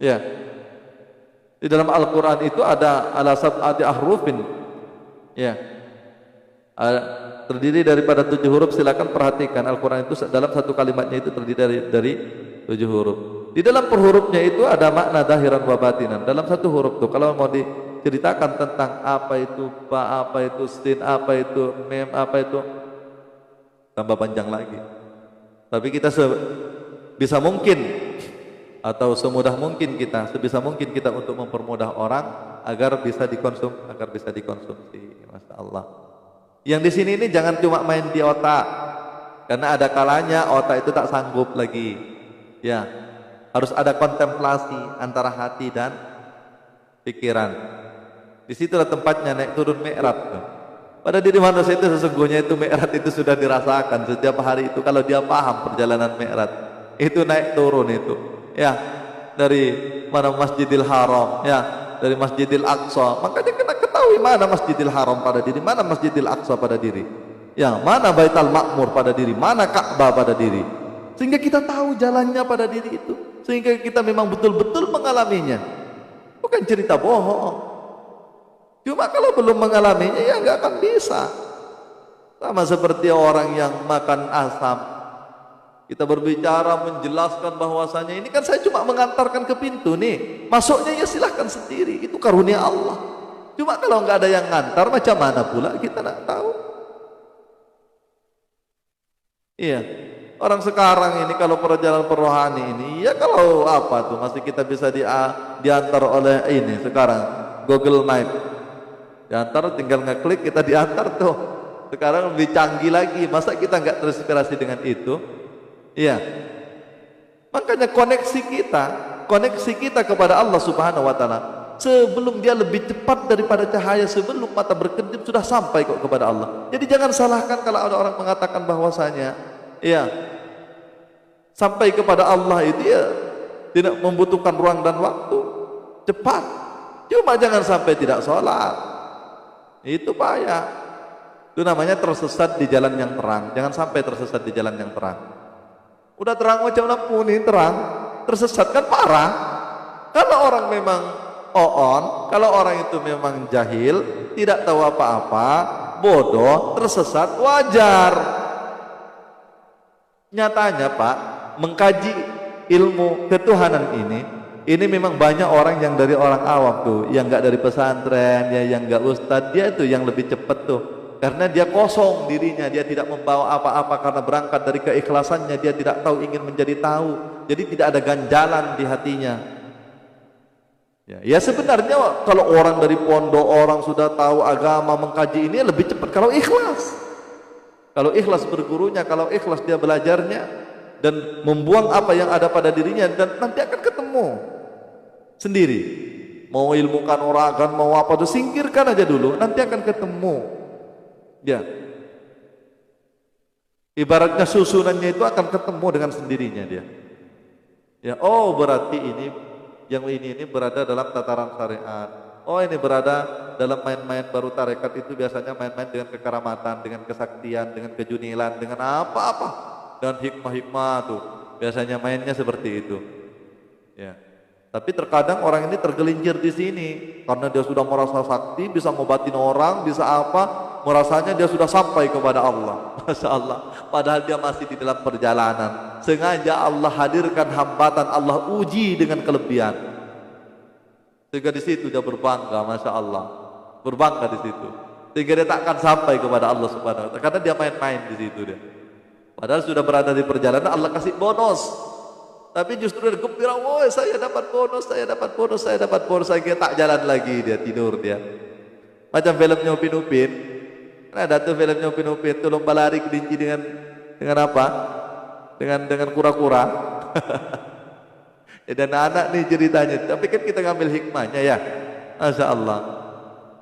Ya, di dalam Al-Quran itu ada ala sab'ati ahrufin. Ya, terdiri daripada 7 huruf. Silakan perhatikan Al-Quran itu dalam satu kalimatnya itu terdiri dari 7 huruf. Di dalam per hurufnya itu ada makna zahiran wa batinan. Dalam satu huruf tuh kalau mau diceritakan tentang apa itu ba, apa itu sin, apa itu mem, apa itu, tambah panjang lagi. Tapi kita sebisa mungkin atau semudah mungkin kita, sebisa mungkin kita untuk mempermudah orang agar bisa dikonsumsi. Masya Allah. Yang di sini ini jangan cuma main di otak, karena ada kalanya otak itu tak sanggup lagi. Ya, harus ada kontemplasi antara hati dan pikiran. Disitulah tempatnya naik turun mi'raj. Pada diri manusia itu sesungguhnya itu mi'raj itu sudah dirasakan setiap hari itu. Kalau dia paham perjalanan mi'raj itu naik turun itu. Ya, dari mana Masjidil Haram, ya, dari Masjidil Aqsa. Makanya kita ketahui mana Masjidil Haram pada diri, mana Masjidil Aqsa pada diri. Ya, mana Baitul Ma'mur pada diri, mana Ka'bah pada diri. Sehingga kita tahu jalannya pada diri itu. Sehingga kita memang betul-betul mengalaminya. Bukan cerita bohong. Cuma kalau belum mengalaminya ya nggak akan bisa. Sama seperti orang yang makan asam. Kita berbicara menjelaskan bahwasanya ini kan saya cuma mengantarkan ke pintu nih. Masuknya ya silahkan sendiri. Itu karunia Allah. Cuma kalau nggak ada yang ngantar macam mana pula kita nggak tahu. Iya. Orang sekarang ini kalau perjalanan rohani ini, ya kalau apa tuh masih kita bisa diantar oleh ini sekarang Google Map. Diantar tinggal ngeklik kita diantar tuh. Sekarang lebih canggih lagi. Masa kita nggak terinspirasi dengan itu? Iya. Makanya koneksi kita kepada Allah Subhanahu wa taala sebelum dia lebih cepat daripada cahaya, sebelum mata berkedip sudah sampai kok kepada Allah. Jadi jangan salahkan kalau ada orang mengatakan bahwasanya iya, sampai kepada Allah itu ya tidak membutuhkan ruang dan waktu, cepat. Cuma jangan sampai tidak sholat, itu payah. Itu namanya tersesat di jalan yang terang. Jangan sampai tersesat di jalan yang terang. Udah terang macam lampu nih terang, tersesat kan parah. Kalau orang memang kalau orang itu memang jahil, tidak tahu apa-apa, bodoh, tersesat, wajar. Nyatanya Pak, mengkaji ilmu ketuhanan ini memang banyak orang yang dari orang awam tuh, yang enggak dari pesantren, ya yang enggak ustadz, dia itu yang lebih cepat tuh. Karena dia kosong dirinya, dia tidak membawa apa-apa karena berangkat dari keikhlasannya, dia tidak tahu ingin menjadi tahu. Jadi tidak ada ganjalan di hatinya. Ya sebenarnya kalau orang dari pondok, orang sudah tahu agama, mengkaji ini lebih cepat kalau ikhlas. Kalau ikhlas bergurunya, kalau ikhlas dia belajarnya dan membuang apa yang ada pada dirinya, dan nanti akan ketemu sendiri. Mau ilmu kanuragan, mau apa tuh singkirkan aja dulu, nanti akan ketemu. Ya. Ibaratnya susunannya itu akan ketemu dengan sendirinya dia. Ya, oh berarti yang ini berada dalam tataran syariat. Oh ini berada dalam main-main baru tarekat itu biasanya main-main dengan kekeramatan, dengan kesaktian, dengan kejunilan, dengan apa-apa, dengan hikmah-hikmah tuh. Biasanya mainnya seperti itu. Ya. Tapi terkadang orang ini tergelincir di sini karena dia sudah merasa sakti, bisa ngobatin orang, bisa apa, merasanya dia sudah sampai kepada Allah. Masya Allah. Padahal dia masih di dalam perjalanan. Sengaja Allah hadirkan hambatan, Allah uji dengan kelebihan. Sehingga di situ dia berbangga, masya Allah, berbangga di situ. Sehingga dia tak akan sampai kepada Allah Subhanahu Wa Taala karena dia main-main di situ dia. Padahal sudah berada di perjalanan, Allah kasih bonus. Tapi justru dia gembira, woi saya dapat bonus, saya dapat bonus, saya dapat bonus. Saya tak jalan lagi, dia tidur dia. Macam filmnya Upin Upin. Ada tuh filmnya Upin Upin, tuh lomba lari kelinci dengan apa? Dengan kura-kura. Dan anak nih ceritanya, tapi kan kita ngambil hikmahnya ya, masya Allah.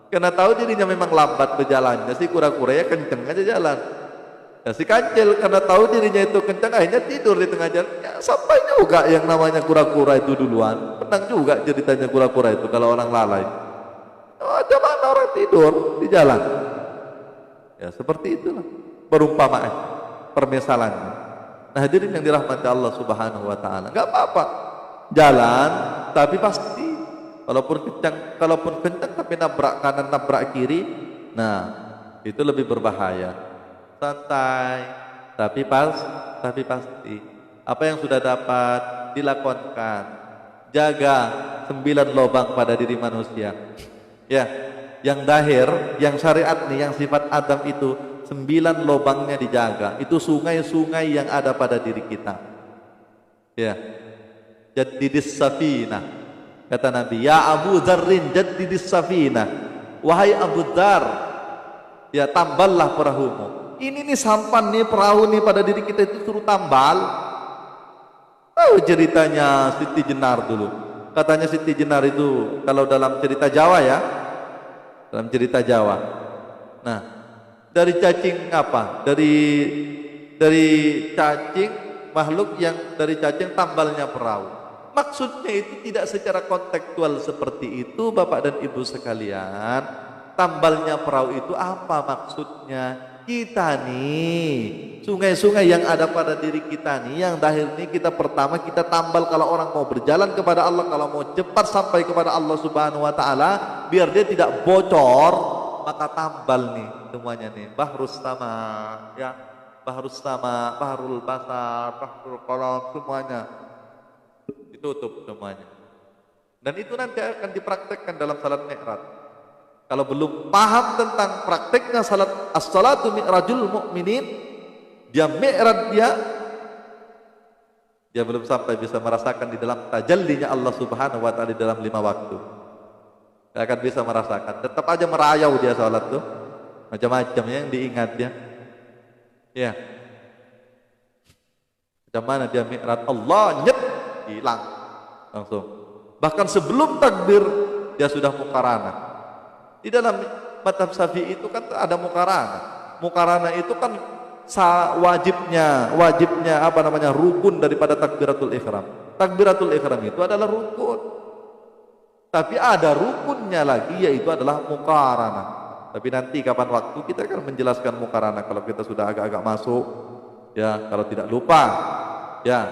Karena tahu dirinya memang lambat berjalannya, si kura-kura ya kenceng aja jalan. Ya, si kancil karena tahu dirinya itu kencang akhirnya tidur di tengah jalan. Ya, sampai juga yang namanya kura-kura itu duluan. Penang juga ceritanya kura-kura itu kalau orang lalai. Ada mana orang tidur di jalan? Ya seperti itulah perumpamaan, permisalannya. Nah hadirin yang dirahmati Allah Subhanahu Wa Taala, nggak apa-apa jalan, tapi pasti kalaupun kencang tapi nabrak kanan nabrak kiri, nah itu lebih berbahaya. Santai, tapi pasti. Apa yang sudah dapat dilakukan. Jaga 9 lubang pada diri manusia. Ya, yang dahir, yang syariat nih, yang sifat Adam itu 9 lubangnya dijaga. Itu sungai-sungai yang ada pada diri kita. Ya, jaddidis safina. Kata Nabi, ya Abu Dzarrin jaddidis safina. Wahai Abu Dzar, ya tamballah perahumu. Ini nih sampan nih perahu nih pada diri kita itu suruh tambal. Tahu ceritanya Siti Jenar dulu. Katanya Siti Jenar itu kalau dalam cerita Jawa ya, dalam cerita Jawa. Nah, dari cacing apa? Dari cacing makhluk yang dari cacing tambalnya perahu. Maksudnya itu tidak secara kontekstual seperti itu, Bapak dan Ibu sekalian. Tambalnya perahu itu apa maksudnya? Kita nih, sungai-sungai yang ada pada diri kita nih, yang dahir nih kita pertama kita tambal kalau orang mau berjalan kepada Allah, kalau mau cepat sampai kepada Allah Subhanahu Wa Taala, biar dia tidak bocor, maka tambal nih semuanya nih, bahrus sama, ya, bahrus sama, bahrul basar, bahrul qalam, semuanya ditutup semuanya. Dan itu nanti akan dipraktekkan dalam salat Mi'raj. Kalau belum paham tentang prakteknya salat as-salatu mi'rajul mu'minin, dia mi'raj dia belum sampai bisa merasakan di dalam tajallinya Allah Subhanahu Wa Taala di dalam 5 waktu. Dia akan bisa merasakan. Tetap aja merayau dia salat tuh, macam-macam yang diingat dia. Ya, macam mana dia mi'raj, Allah nyet hilang langsung. Bahkan sebelum takbir dia sudah muqaranah. Di dalam mazhab Syafi'i itu kan ada muqaranah. Muqaranah itu kan wajibnya apa namanya, rukun daripada takbiratul ihram. Takbiratul ihram itu adalah rukun. Tapi ada rukunnya lagi, yaitu adalah muqaranah. Tapi nanti kapan waktu kita akan menjelaskan muqaranah kalau kita sudah agak-agak masuk, ya, kalau tidak lupa. Ya,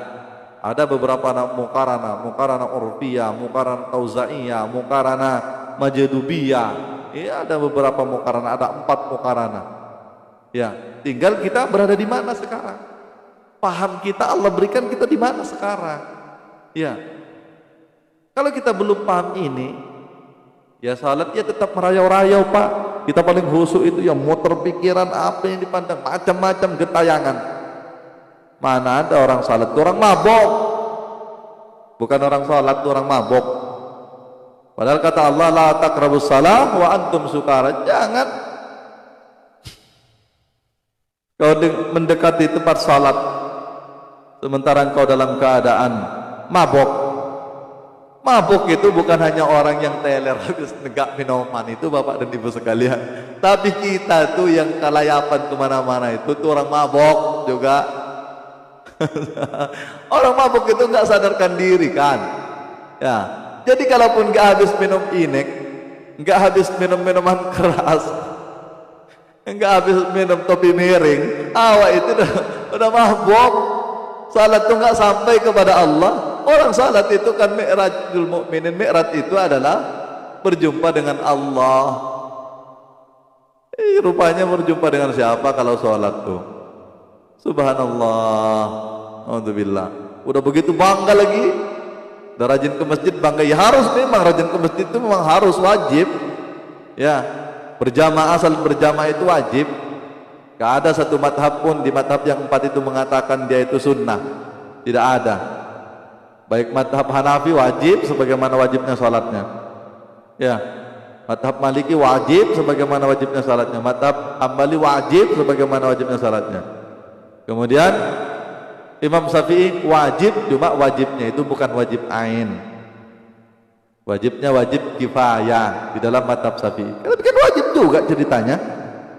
ada beberapa muqaranah urfiyah, muqaranah tauzaiyah, muqaranah majadubiyah. Ya, ada beberapa muqaranah, ada 4 muqaranah. Ya, tinggal kita berada di mana sekarang. Paham kita Allah berikan kita di mana sekarang. Ya. Kalau kita belum paham ini, ya salat ya tetap merayau-rayau, Pak. Kita paling khusyuk itu yang motor pikiran apa yang dipandang, macam-macam getayangan. Mana ada orang salat itu orang mabok. Bukan orang salat itu orang mabok. Padahal kata Allah, la taqrabus shalah wa antum sukara. Jangan kau mendekati tempat salat sementara engkau dalam keadaan mabok. Mabuk itu bukan hanya orang yang teler habis negak minuman itu, Bapak dan Ibu sekalian. Tapi kita tuh yang kalayapan kemana-mana itu tuh orang mabok juga. Orang mabuk itu nggak sadarkan diri kan. Ya. Jadi kalaupun nggak habis minum inek, nggak habis minum minuman keras, nggak habis minum topi miring, awak itu udah mabuk. Salat itu nggak sampai kepada Allah. Orang salat itu kan mi'rajul mu'minin. Mi'raj itu adalah berjumpa dengan Allah. Rupanya berjumpa dengan siapa kalau salat tuh? Subhanallah. Alhamdulillah. Udah begitu bangga lagi. Udah rajin ke masjid bangga. Ya harus memang rajin ke masjid itu memang harus wajib. Ya, berjamaah, asal berjamaah itu wajib. Gak ada satu madhab pun di madhab yang 4 itu mengatakan dia itu sunnah. Tidak ada. Baik madhab Hanafi wajib sebagaimana wajibnya salatnya. Ya, madhab Maliki wajib sebagaimana wajibnya salatnya. Madhab Hambali wajib sebagaimana wajibnya salatnya. Kemudian Imam Syafi'i wajib, cuma wajibnya itu bukan wajib ain. Wajibnya wajib kifayah di dalam madhab Syafi'i. Tapi kan wajib juga ceritanya.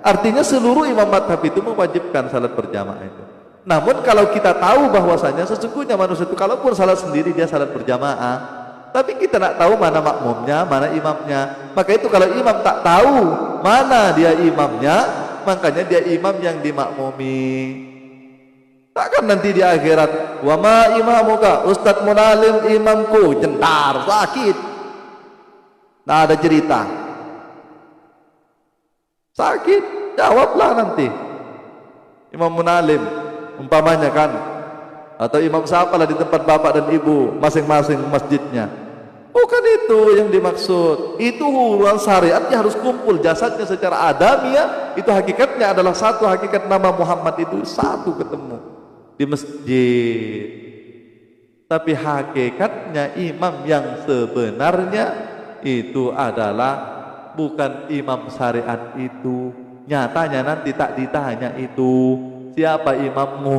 Artinya seluruh imam madhab itu mewajibkan salat berjamaah itu. Namun kalau kita tahu bahwasanya sesungguhnya manusia itu kalaupun salat sendiri dia salat berjamaah, tapi kita tak tahu mana makmumnya, mana imamnya. Maka itu kalau imam tak tahu mana dia imamnya, makanya dia imam yang dimakmumi. Takkan nanti di akhirat, wa ma imamuka, Ustadz Munalim imamku, jentar, sakit. Nah ada cerita. Sakit, jawablah nanti. Imam Munalim, umpamanya kan, atau imam siapalah di tempat bapak dan ibu masing-masing masjidnya. Bukan itu yang dimaksud. Itu hubungan syariatnya harus kumpul, jasadnya secara adamiah itu hakikatnya adalah satu, hakikat nama Muhammad itu satu ketemu di masjid. Tapi hakikatnya imam yang sebenarnya itu adalah bukan imam syariat itu. Nyatanya nanti tak ditanya itu siapa imammu,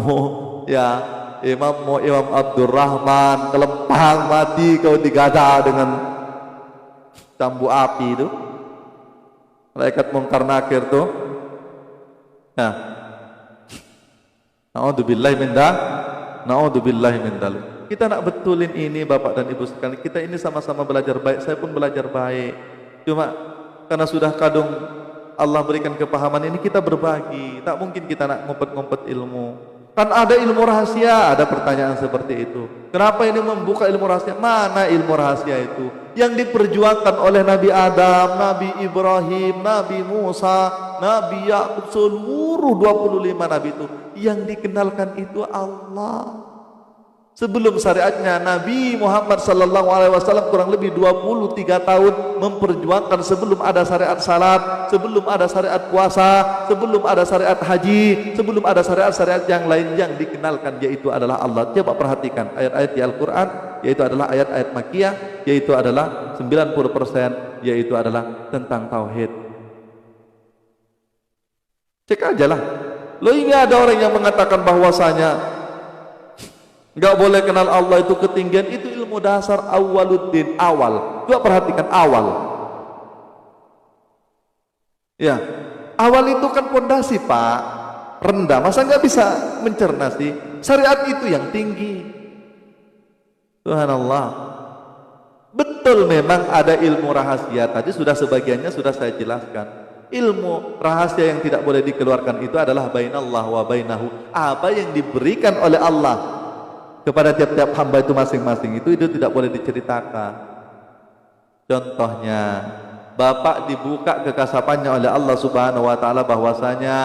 ya imammu Imam Abdurrahman, kelempang mati kau digada dengan cambu api itu, malaikat mungkar nakir tuh. Nah, naudzubillahi min dzalik. Kita nak betulin ini Bapak dan Ibu sekalian. Kita ini sama-sama belajar baik. Saya pun belajar baik. Cuma karena sudah kadung Allah berikan kepahaman ini, kita berbagi. Tak mungkin kita nak ngumpet-ngumpet ilmu. Kan ada ilmu rahasia, ada pertanyaan seperti itu. Kenapa ini membuka ilmu rahasia? Mana ilmu rahasia itu? Yang diperjuangkan oleh Nabi Adam, Nabi Ibrahim, Nabi Musa, Nabi Yakub, seluruh 25 Nabi itu. Yang dikenalkan itu Allah. Sebelum syariatnya Nabi Muhammad SAW kurang lebih 23 tahun memperjuangkan sebelum ada syariat salat, sebelum ada syariat puasa, sebelum ada syariat haji, sebelum ada syariat-syariat yang lain yang dikenalkan yaitu adalah Allah. Coba perhatikan ayat-ayat di Al-Quran, yaitu adalah ayat-ayat Makkiyah, yaitu adalah 90% yaitu adalah tentang Tauhid. Cek aja lah. Loh ini ada orang yang mengatakan bahwasanya enggak boleh kenal Allah itu ketinggian, itu ilmu dasar awaluddin, awal. Coba perhatikan awal. Ya, awal itu kan pondasi Pak, rendah. Masa nggak bisa mencerna sih? Syariat itu yang tinggi. Subhanallah. Betul memang ada ilmu rahasia. Tadi sudah sebagiannya sudah saya jelaskan. Ilmu rahasia yang tidak boleh dikeluarkan itu adalah bainallah wa bainahu. Apa yang diberikan oleh Allah kepada tiap-tiap hamba itu masing-masing itu tidak boleh diceritakan. Contohnya, Bapak dibuka kekasapannya oleh Allah Subhanahu wa taala bahwasanya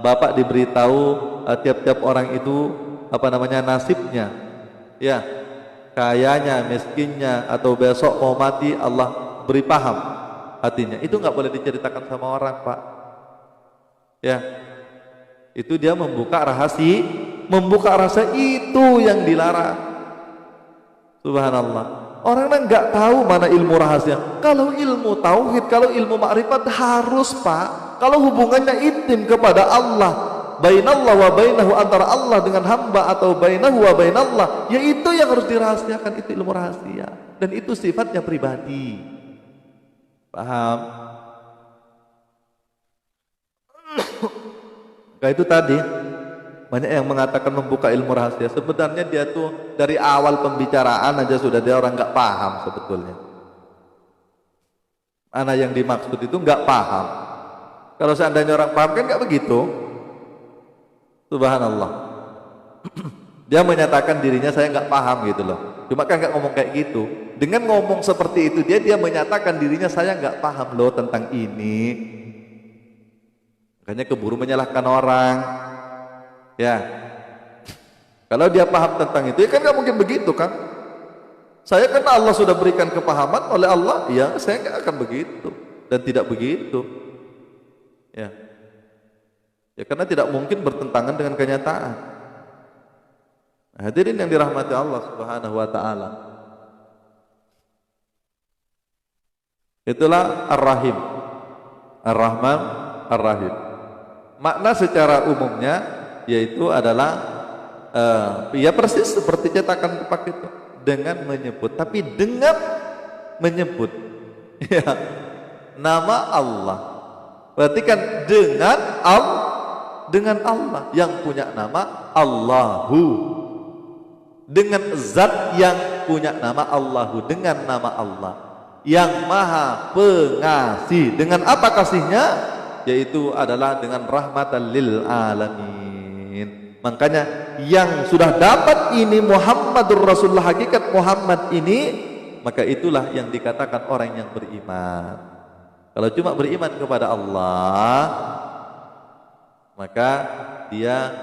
Bapak diberitahu tiap-tiap orang itu nasibnya. Ya, kayanya, miskinnya, atau besok mau mati Allah beri paham hatinya. Itu nggak boleh diceritakan sama orang, Pak. Ya. Itu dia membuka rahasia itu yang dilarang. Subhanallah. Orang nggak tahu mana ilmu rahasia. Kalau ilmu tauhid, kalau ilmu makrifat harus Pak. Kalau hubungannya intim kepada Allah, bainallah wa bainahu, antara Allah dengan hamba atau bainahu wa bainallah, ya itu yang harus dirahasiakan, itu ilmu rahasia. Dan itu sifatnya pribadi. Paham? Nah, itu tadi banyak yang mengatakan membuka ilmu rahasia. Sebenarnya dia tuh dari awal pembicaraan aja sudah dia orang nggak paham sebetulnya. Mana yang dimaksud itu nggak paham. Kalau seandainya orang paham kan nggak begitu. Subhanallah. Dia menyatakan dirinya saya nggak paham gitu loh. Cuma kan nggak ngomong kayak gitu. Dengan ngomong seperti itu dia menyatakan dirinya saya nggak paham loh tentang ini. Makanya keburu menyalahkan orang. Ya, kalau dia paham tentang itu, ya kan nggak mungkin begitu kan? Saya kan Allah sudah berikan kepahaman oleh Allah, ya saya nggak akan begitu dan tidak begitu. Ya, ya karena tidak mungkin bertentangan dengan kenyataan. Hadirin yang dirahmati Allah Subhanahu Wa Taala. Itulah Ar-Rahim, Ar-Rahman, Ar-Rahim. Makna secara umumnya yaitu adalah ya persis seperti cetakan tepak itu, dengan menyebut, tapi dengan menyebut ya nama Allah, Berarti kan dengan Allah yang punya nama Allahu, dengan zat yang punya nama Allahu, dengan nama Allah yang maha pengasih. Dengan apa kasihnya? Yaitu adalah dengan rahmatan lil alamin. Makanya yang sudah dapat ini Muhammadur Rasulullah, hakikat Muhammad ini, maka itulah yang dikatakan orang yang beriman. Kalau cuma beriman kepada Allah, maka dia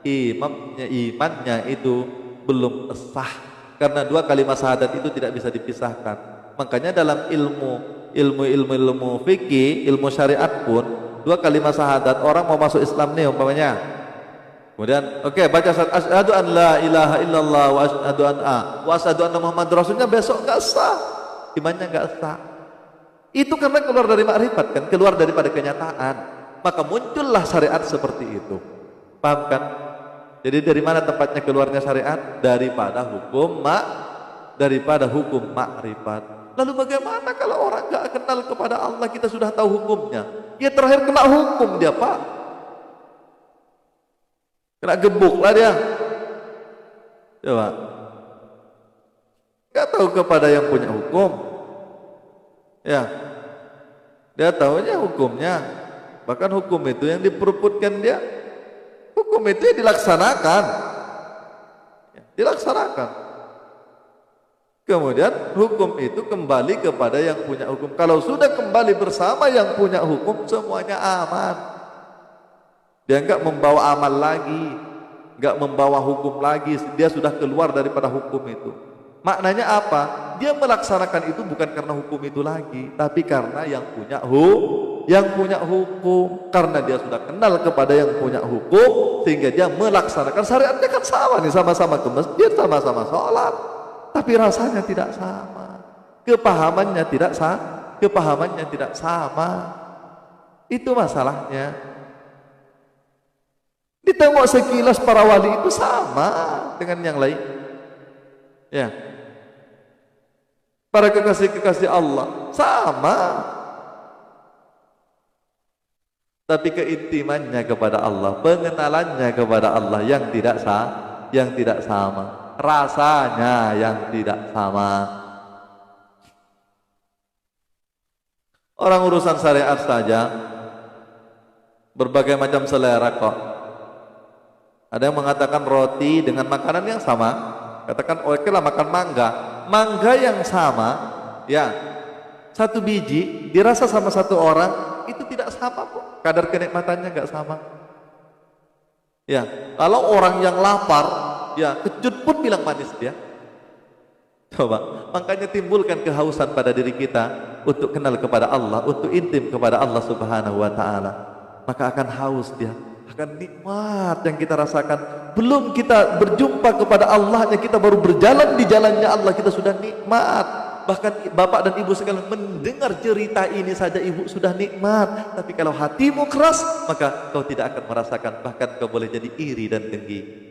imannya itu belum sah, karena dua kalimat syahadat itu tidak bisa dipisahkan. Makanya dalam ilmu fikih, ilmu syariat pun, dua kalimat syahadat, orang mau masuk Islam nih umpamanya, kemudian baca asyhadu an la ilaha illallah wa asyhadu anna Muhammadar Rasulullah, besok enggak sah, imannya enggak sah. Itu karena keluar dari makrifat kan, keluar daripada kenyataan. Maka muncullah syariat seperti itu. Paham kan? Jadi dari mana tempatnya keluarnya syariat? Daripada hukum makrifat. Lalu bagaimana kalau orang enggak kenal kepada Allah, kita sudah tahu hukumnya? Ya terakhir kena hukum dia, Pak. Kena gebuk lah dia. Coba. Enggak tahu kepada yang punya hukum. Ya, dia tahunya hukumnya. Bahkan hukum itu yang diperputkan dia, hukum itu yang dilaksanakan, Kemudian hukum itu kembali kepada yang punya hukum. Kalau sudah kembali bersama yang punya hukum, semuanya aman. Dia enggak membawa amal lagi, enggak membawa hukum lagi. Dia sudah keluar daripada hukum itu. Maknanya apa? Dia melaksanakan itu bukan karena hukum itu lagi, tapi karena yang punya hukum. Karena dia sudah kenal kepada yang punya hukum, sehingga dia melaksanakan. Syariatnya kan sama nih, sama-sama ke masjid, sama-sama sholat, tapi rasanya tidak sama, kepahamannya tidak sama. Itu masalahnya. Ditengok sekilas para wali itu sama dengan yang lain, ya. Para kekasih-kekasih Allah sama, tapi keintimannya kepada Allah, pengenalannya kepada Allah yang tidak sama, rasanya yang tidak sama. Orang urusan syariat saja berbagai macam selera kok. Ada yang mengatakan roti dengan makanan yang sama, katakan oke lah makan mangga yang sama, ya, satu biji dirasa sama satu orang, itu tidak sama kok, kadar kenikmatannya nggak sama. Ya, kalau orang yang lapar, ya kecut pun bilang manis dia. Coba, makanya timbulkan kehausan pada diri kita untuk kenal kepada Allah, untuk intim kepada Allah Subhanahu wa Ta'ala. Maka akan haus dia, akan nikmat yang kita rasakan. Belum kita berjumpa kepada Allahnya, kita baru berjalan di jalannya Allah, kita sudah nikmat. Bahkan bapak dan ibu sekalian mendengar cerita ini saja ibu sudah nikmat. Tapi kalau hatimu keras, maka kau tidak akan merasakan. Bahkan kau boleh jadi iri dan dengki.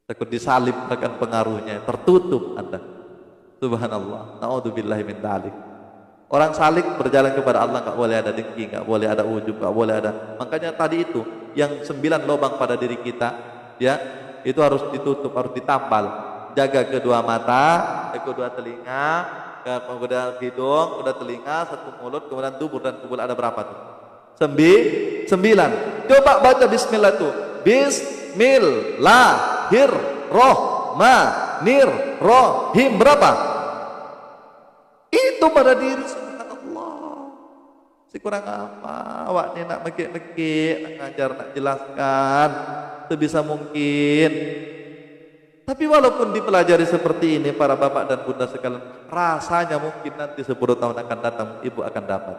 Takut disalib bahkan pengaruhnya, tertutup Anda. Subhanallah, na'udzubillahi min dzalik. Orang salik berjalan kepada Allah enggak boleh ada dengki, enggak boleh ada ujub, enggak boleh ada. Makanya tadi itu yang 9 lubang pada diri kita, ya, itu harus ditutup, harus ditambal. Jaga kedua mata, kedua telinga, kemudian hidung, kedua telinga, satu mulut, kemudian dubur dan kubul. Ada berapa tuh? 9. Coba baca bismillah tuh. Bismillahirrahmanirrahim. Berapa? Itu pada diri. Subhanallah. Si kurang apa? Awak ni nak mekik-mekik, nak ngajar, nak jelaskan sebisa mungkin. Tapi walaupun dipelajari seperti ini para bapak dan bunda sekalian, rasanya mungkin nanti 10 tahun akan datang ibu akan dapat.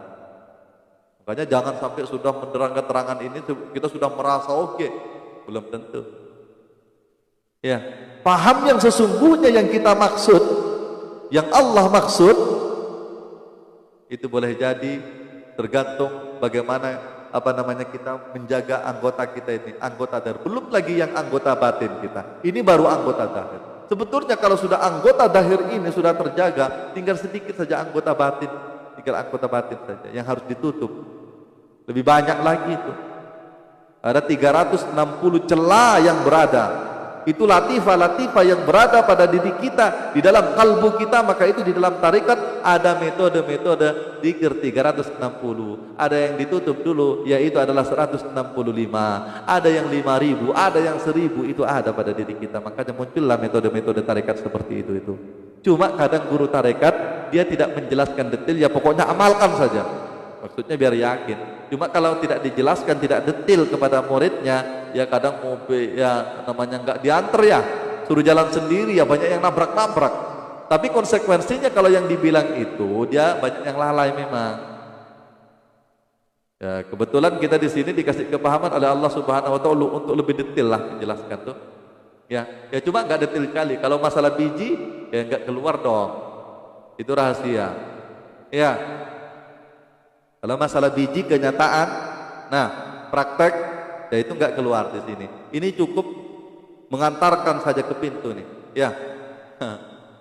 Makanya jangan sampai sudah menderang keterangan ini kita sudah merasa oke. Belum tentu. Ya, paham yang sesungguhnya yang kita maksud, yang Allah maksud, itu boleh jadi tergantung bagaimana kita menjaga anggota kita ini, anggota dahir. Belum lagi yang anggota batin kita. Ini baru anggota dahir. Sebetulnya kalau sudah anggota dahir ini sudah terjaga, tinggal sedikit saja anggota batin, tinggal anggota batin saja yang harus ditutup. Lebih banyak lagi itu. Ada 360 celah yang berada. Itu latifah-latifah yang berada pada diri kita, di dalam kalbu kita. Maka itu di dalam tarikat ada metode-metode zikir 360. Ada yang ditutup dulu, yaitu adalah 165. Ada yang 5.000, ada yang 1.000. Itu ada pada diri kita. Makanya muncullah metode-metode tarikat seperti itu. Cuma kadang guru tarikat dia tidak menjelaskan detail, ya pokoknya amalkan saja. Maksudnya biar yakin. Cuma kalau tidak dijelaskan, tidak detail kepada muridnya, ya kadang ya namanya nggak diantar ya, suruh jalan sendiri, ya banyak yang nabrak-nabrak. Tapi konsekuensinya kalau yang dibilang itu, dia banyak yang lalai memang. Ya, kebetulan kita di sini dikasih kepahaman oleh Allah Subhanahu wa taala untuk lebih detail lah menjelaskan tuh. Ya cuma nggak detail kali. Kalau masalah biji, ya nggak keluar dong. Itu rahasia. Ya. Kalau masalah biji kenyataan, nah praktek, ya itu nggak keluar di sini. Ini cukup mengantarkan saja ke pintu nih. Ya.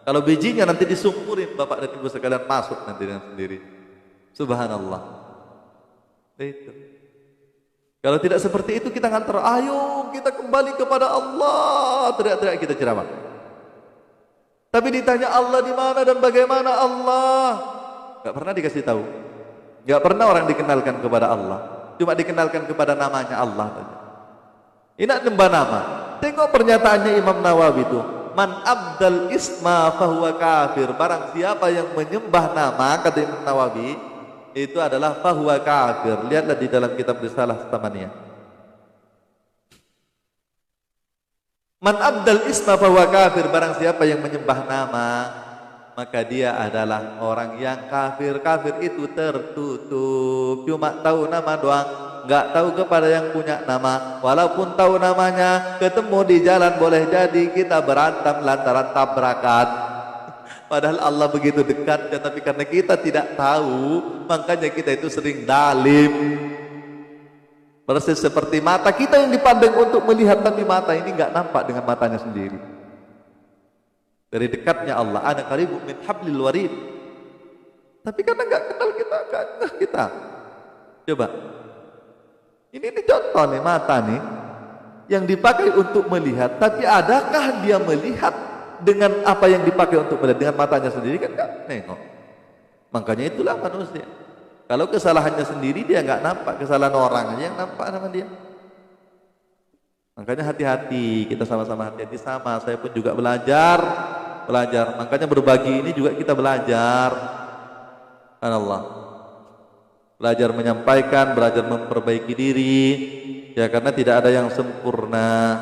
Kalau bijinya nanti disungkurin Bapak dan Ibu sekalian masuk nanti dengan sendiri. Subhanallah. Itu. Kalau tidak seperti itu kita ngantar, ayo kita kembali kepada Allah, teriak-teriak kita ceramah. Tapi ditanya Allah di mana dan bagaimana Allah, nggak pernah dikasih tahu. Nggak pernah orang dikenalkan kepada Allah, cuma dikenalkan kepada namanya Allah saja. Ini nyembah nama. Tengok pernyataannya Imam Nawawi itu, man abdal isma fahuwa kafir. Barang siapa yang menyembah nama, kata Imam Nawawi, itu adalah fahuwa kafir. Lihatlah di dalam kitab Risalah Tamaniyah. Man abdal isma fahuwa kafir. Barang siapa yang menyembah nama, maka dia adalah orang yang kafir. Kafir itu tertutup, cuma tahu nama doang, nggak tahu kepada yang punya nama. Walaupun tahu namanya, ketemu di jalan boleh jadi kita berantem lantaran tabrakan. Padahal Allah begitu dekat, tapi karena kita tidak tahu, makanya kita itu sering dalim. Persis seperti mata kita yang dipandang untuk melihat, tapi mata ini nggak nampak dengan matanya sendiri. Dari dekatnya Allah, ana qaribun min hablil warid. Tapi karena nggak kenal kita, nggak ngeh kita. Coba, ini contoh nih, mata nih yang dipakai untuk melihat. Tapi adakah dia melihat dengan apa yang dipakai untuk melihat? Dengan matanya sendiri kan nggak nengok. Makanya itulah manusia. Kalau kesalahannya sendiri dia nggak nampak, kesalahan orang aja yang nampak sama dia. Makanya hati-hati, kita sama-sama hati-hati sama. Saya pun juga belajar. Makanya berbagi ini juga kita belajar. Allah. Belajar menyampaikan, belajar memperbaiki diri. Ya karena tidak ada yang sempurna.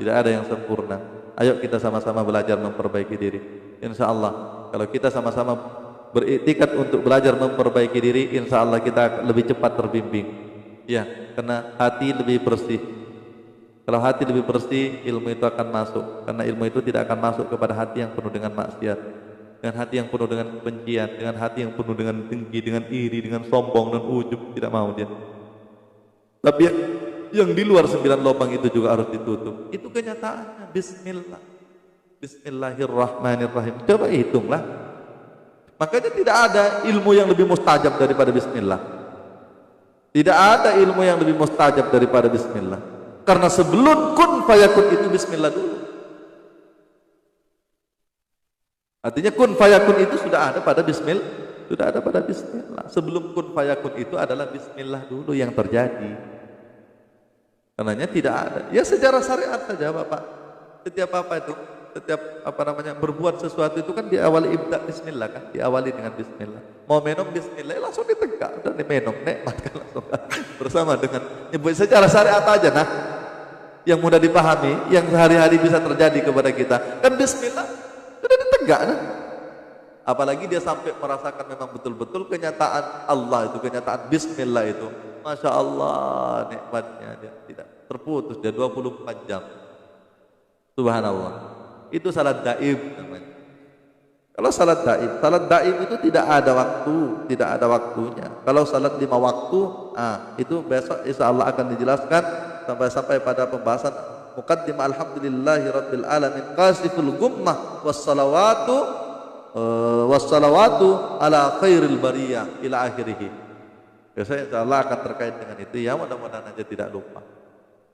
Tidak ada yang sempurna. Ayo kita sama-sama belajar memperbaiki diri. Insya Allah, kalau kita sama-sama beriktikad untuk belajar memperbaiki diri, insya Allah kita lebih cepat terbimbing. Ya, karena hati lebih bersih. Kalau hati lebih bersih, ilmu itu akan masuk. Karena ilmu itu tidak akan masuk kepada hati yang penuh dengan maksiat, dengan hati yang penuh dengan kebencian, dengan hati yang penuh dengan dengki, dengan iri, dengan sombong dan ujub. Tidak mau dia. Tapi yang di luar 9 lubang itu juga harus ditutup. Itu kenyataannya. Bismillah. Bismillahirrahmanirrahim. Coba hitunglah. Makanya tidak ada ilmu yang lebih mustajab daripada bismillah. Tidak ada ilmu yang lebih mustajab daripada bismillah. Karena sebelum kun fayakun itu bismillah dulu. Artinya kun fayakun itu sudah ada pada bismillah. Sebelum kun fayakun itu adalah bismillah dulu yang terjadi. Karenanya tidak ada. Ya sejarah syariat saja Bapak. Setiap berbuat sesuatu itu kan diawali ibda bismillah kan, diawali dengan bismillah. Mau minum bismillah langsung ditegak, udah diminum, nikmatkan langsung bersama dengan nyebut secara syariat aja nah. Yang mudah dipahami, yang sehari-hari bisa terjadi kepada kita. Kan bismillah sudah ditegak nah. Apalagi dia sampai merasakan memang betul-betul kenyataan Allah itu, kenyataan bismillah itu. Masya Allah nikmatnya dia tidak terputus, dia 24 jam. Subhanallah. Itu salat daim namanya. Kalau salat daim itu tidak ada waktu, tidak ada waktunya. Kalau salat 5 waktu, itu besok insya Allah akan dijelaskan sampai pada pembahasan muqaddimah alhamdulillahi rabbil alamin qasiful gummah wassalawatu ala khairil bariyah ila akhirih. Biasanya insya Allah akan terkait dengan itu ya, mudah-mudahan aja tidak lupa.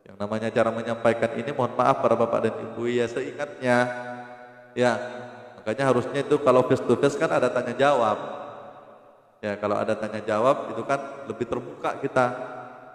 Yang namanya cara menyampaikan ini, mohon maaf para bapak dan ibu ya, seingatnya ya, makanya harusnya itu kalau face to face kan ada tanya jawab ya, kalau ada tanya jawab itu kan lebih terbuka kita,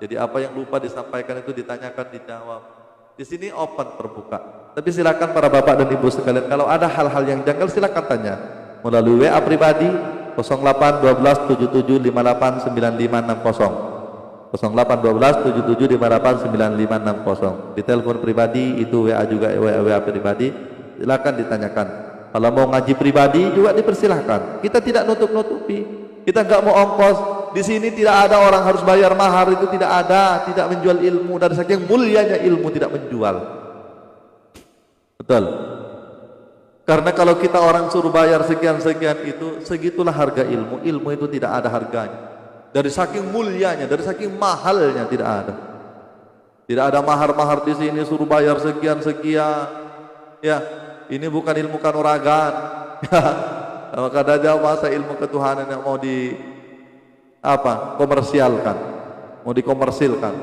jadi apa yang lupa disampaikan itu ditanyakan, dijawab. Di sini open, terbuka. Tapi silakan para bapak dan ibu sekalian, kalau ada hal-hal yang janggal silakan tanya melalui WA pribadi 0812 77 58 9560, 0812 77 58 9560. Di telepon pribadi itu WA juga, WA pribadi, silakan ditanyakan. Kalau mau ngaji pribadi juga dipersilahkan. Kita tidak nutup-nutupi. Kita nggak mau ongkos. Di sini tidak ada orang harus bayar mahar, itu tidak ada. Tidak menjual ilmu, dari saking mulianya ilmu tidak menjual. Betul. Karena kalau kita orang suruh bayar sekian-sekian itu, segitulah harga ilmu. Ilmu itu tidak ada harganya. Dari saking mulianya, dari saking mahalnya tidak ada. Tidak ada mahar-mahar di sini suruh bayar sekian-sekian. Ya, ini bukan ilmu kanuragan. Maka ada masa ilmu ketuhanan yang mau komersialkan, mau dikomersilkan.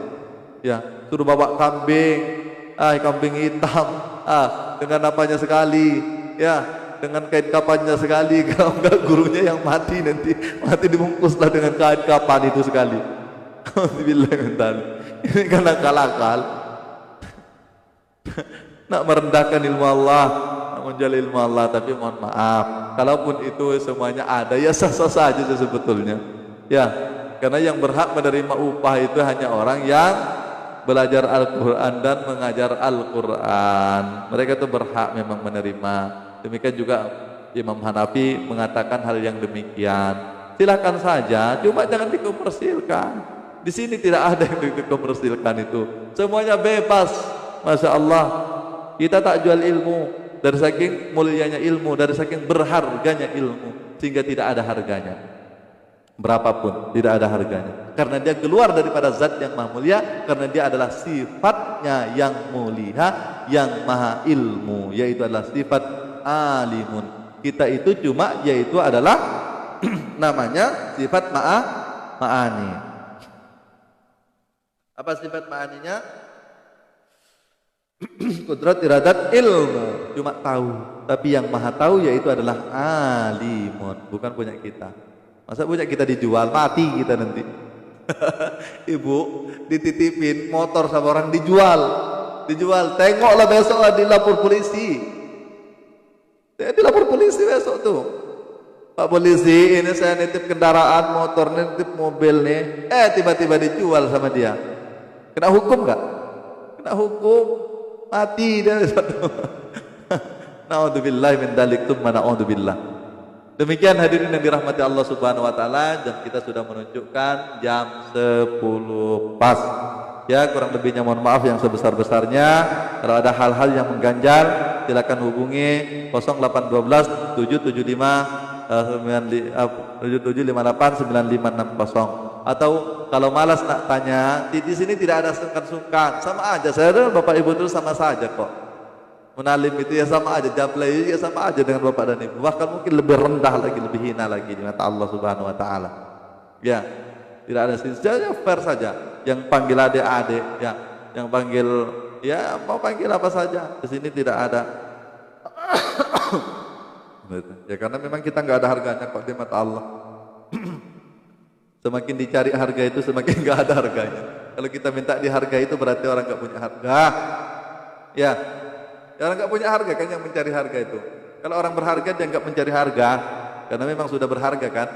Ya, suruh bawa kambing, kambing hitam, dengan apanya sekali, ya, dengan kain kapannya sekali. Kalau enggak gurunya yang mati, nanti mati dibungkuslah dengan kain kapan itu sekali. Ini kan akal-akal. Nak merendahkan ilmu Allah, nak menjual ilmu Allah. Tapi mohon maaf, kalaupun itu semuanya ada, ya sah-sah saja sebetulnya. Ya, karena yang berhak menerima upah itu hanya orang yang belajar Al-Quran dan mengajar Al-Quran. Mereka itu berhak memang menerima. Demikian juga Imam Hanafi mengatakan hal yang demikian. Silakan saja, cuma jangan dikomersilkan. Di sini tidak ada yang dikomersilkan itu. Semuanya bebas. Masya Allah. Kita tak jual ilmu, dari saking mulianya ilmu, dari saking berharganya ilmu, sehingga tidak ada harganya. Berapapun tidak ada harganya. Karena dia keluar daripada zat yang maha mulia, karena dia adalah sifatnya yang mulia, yang maha ilmu, yaitu adalah sifat alimun. Kita itu cuma yaitu adalah namanya sifat ma'ani. Apa sifat ma'aninya? Kudrat, iradat, ilmu, cuma tahu. Tapi yang maha tahu yaitu adalah alimun, bukan punya kita. Masa punya kita dijual, mati kita nanti. Ibu dititipin motor sama orang, dijual. Tengoklah besok dilapor polisi. Dilapor polisi besok tuh. Pak polisi, ini saya nitip kendaraan motor, nitip mobil nih. Tiba-tiba dijual sama dia. Kena hukum nggak? Kena hukum, mati dia satu. Na'udzubillah min dzalik, tsumma na'udzubillah. Demikian hadirin yang dirahmati Allah Subhanahu wa taala, dan kita sudah menunjukkan jam 10 pas. Ya, kurang lebihnya mohon maaf yang sebesar-besarnya. Kalau ada hal-hal yang mengganjal, silakan hubungi 0812 775 9758 9560. Atau kalau malas nak tanya, di sini tidak ada sungkan-sungkan. Sama aja, saya dan Bapak Ibu itu sama saja kok. Menalim itu ya sama aja, jablay ya sama aja dengan bapak dan ibu, bahkan mungkin lebih rendah lagi, lebih hina lagi di mata Allah Subhanahu wa taala. Ya, tidak ada sisanya, fair saja. Yang panggil adik-adik, ya, yang panggil ya mau panggil apa saja. Di sini tidak ada. Ya karena memang kita nggak ada harganya kok di mata Allah. Semakin dicari harga itu semakin nggak ada harganya. Kalau kita minta dihargai itu berarti orang nggak punya harga. Ya. Orang nggak punya harga kan yang mencari harga itu. Kalau orang berharga dia nggak mencari harga, karena memang sudah berharga kan.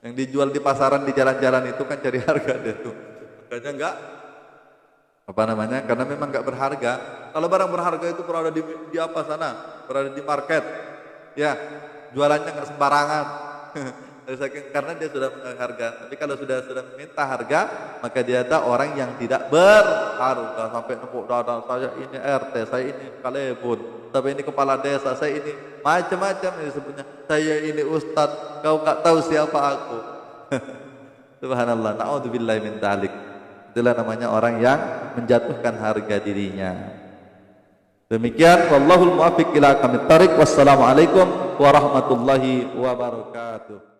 Yang dijual di pasaran, di jalan-jalan itu kan cari harga dia tuh. Makanya nggak karena memang nggak berharga. Kalau barang berharga itu berada di apa sana, berada di market, ya jualannya nggak sembarangan. Karena dia sudah harga. Tapi kalau sudah minta harga, maka dia ada orang yang tidak berharga, sampai nempuk dada, saya ini RT, saya ini kalebun, saya ini kepala desa, saya ini macam-macam ini sebutnya, saya ini ustadz, kau nggak tahu siapa aku. Subhanallah, na'udzubillahi min dzalik. Itulah namanya orang yang menjatuhkan harga dirinya. Demikian, wallahul muwaffiq ila aqwamit thariq. Wassalamualaikum warahmatullahi wabarakatuh.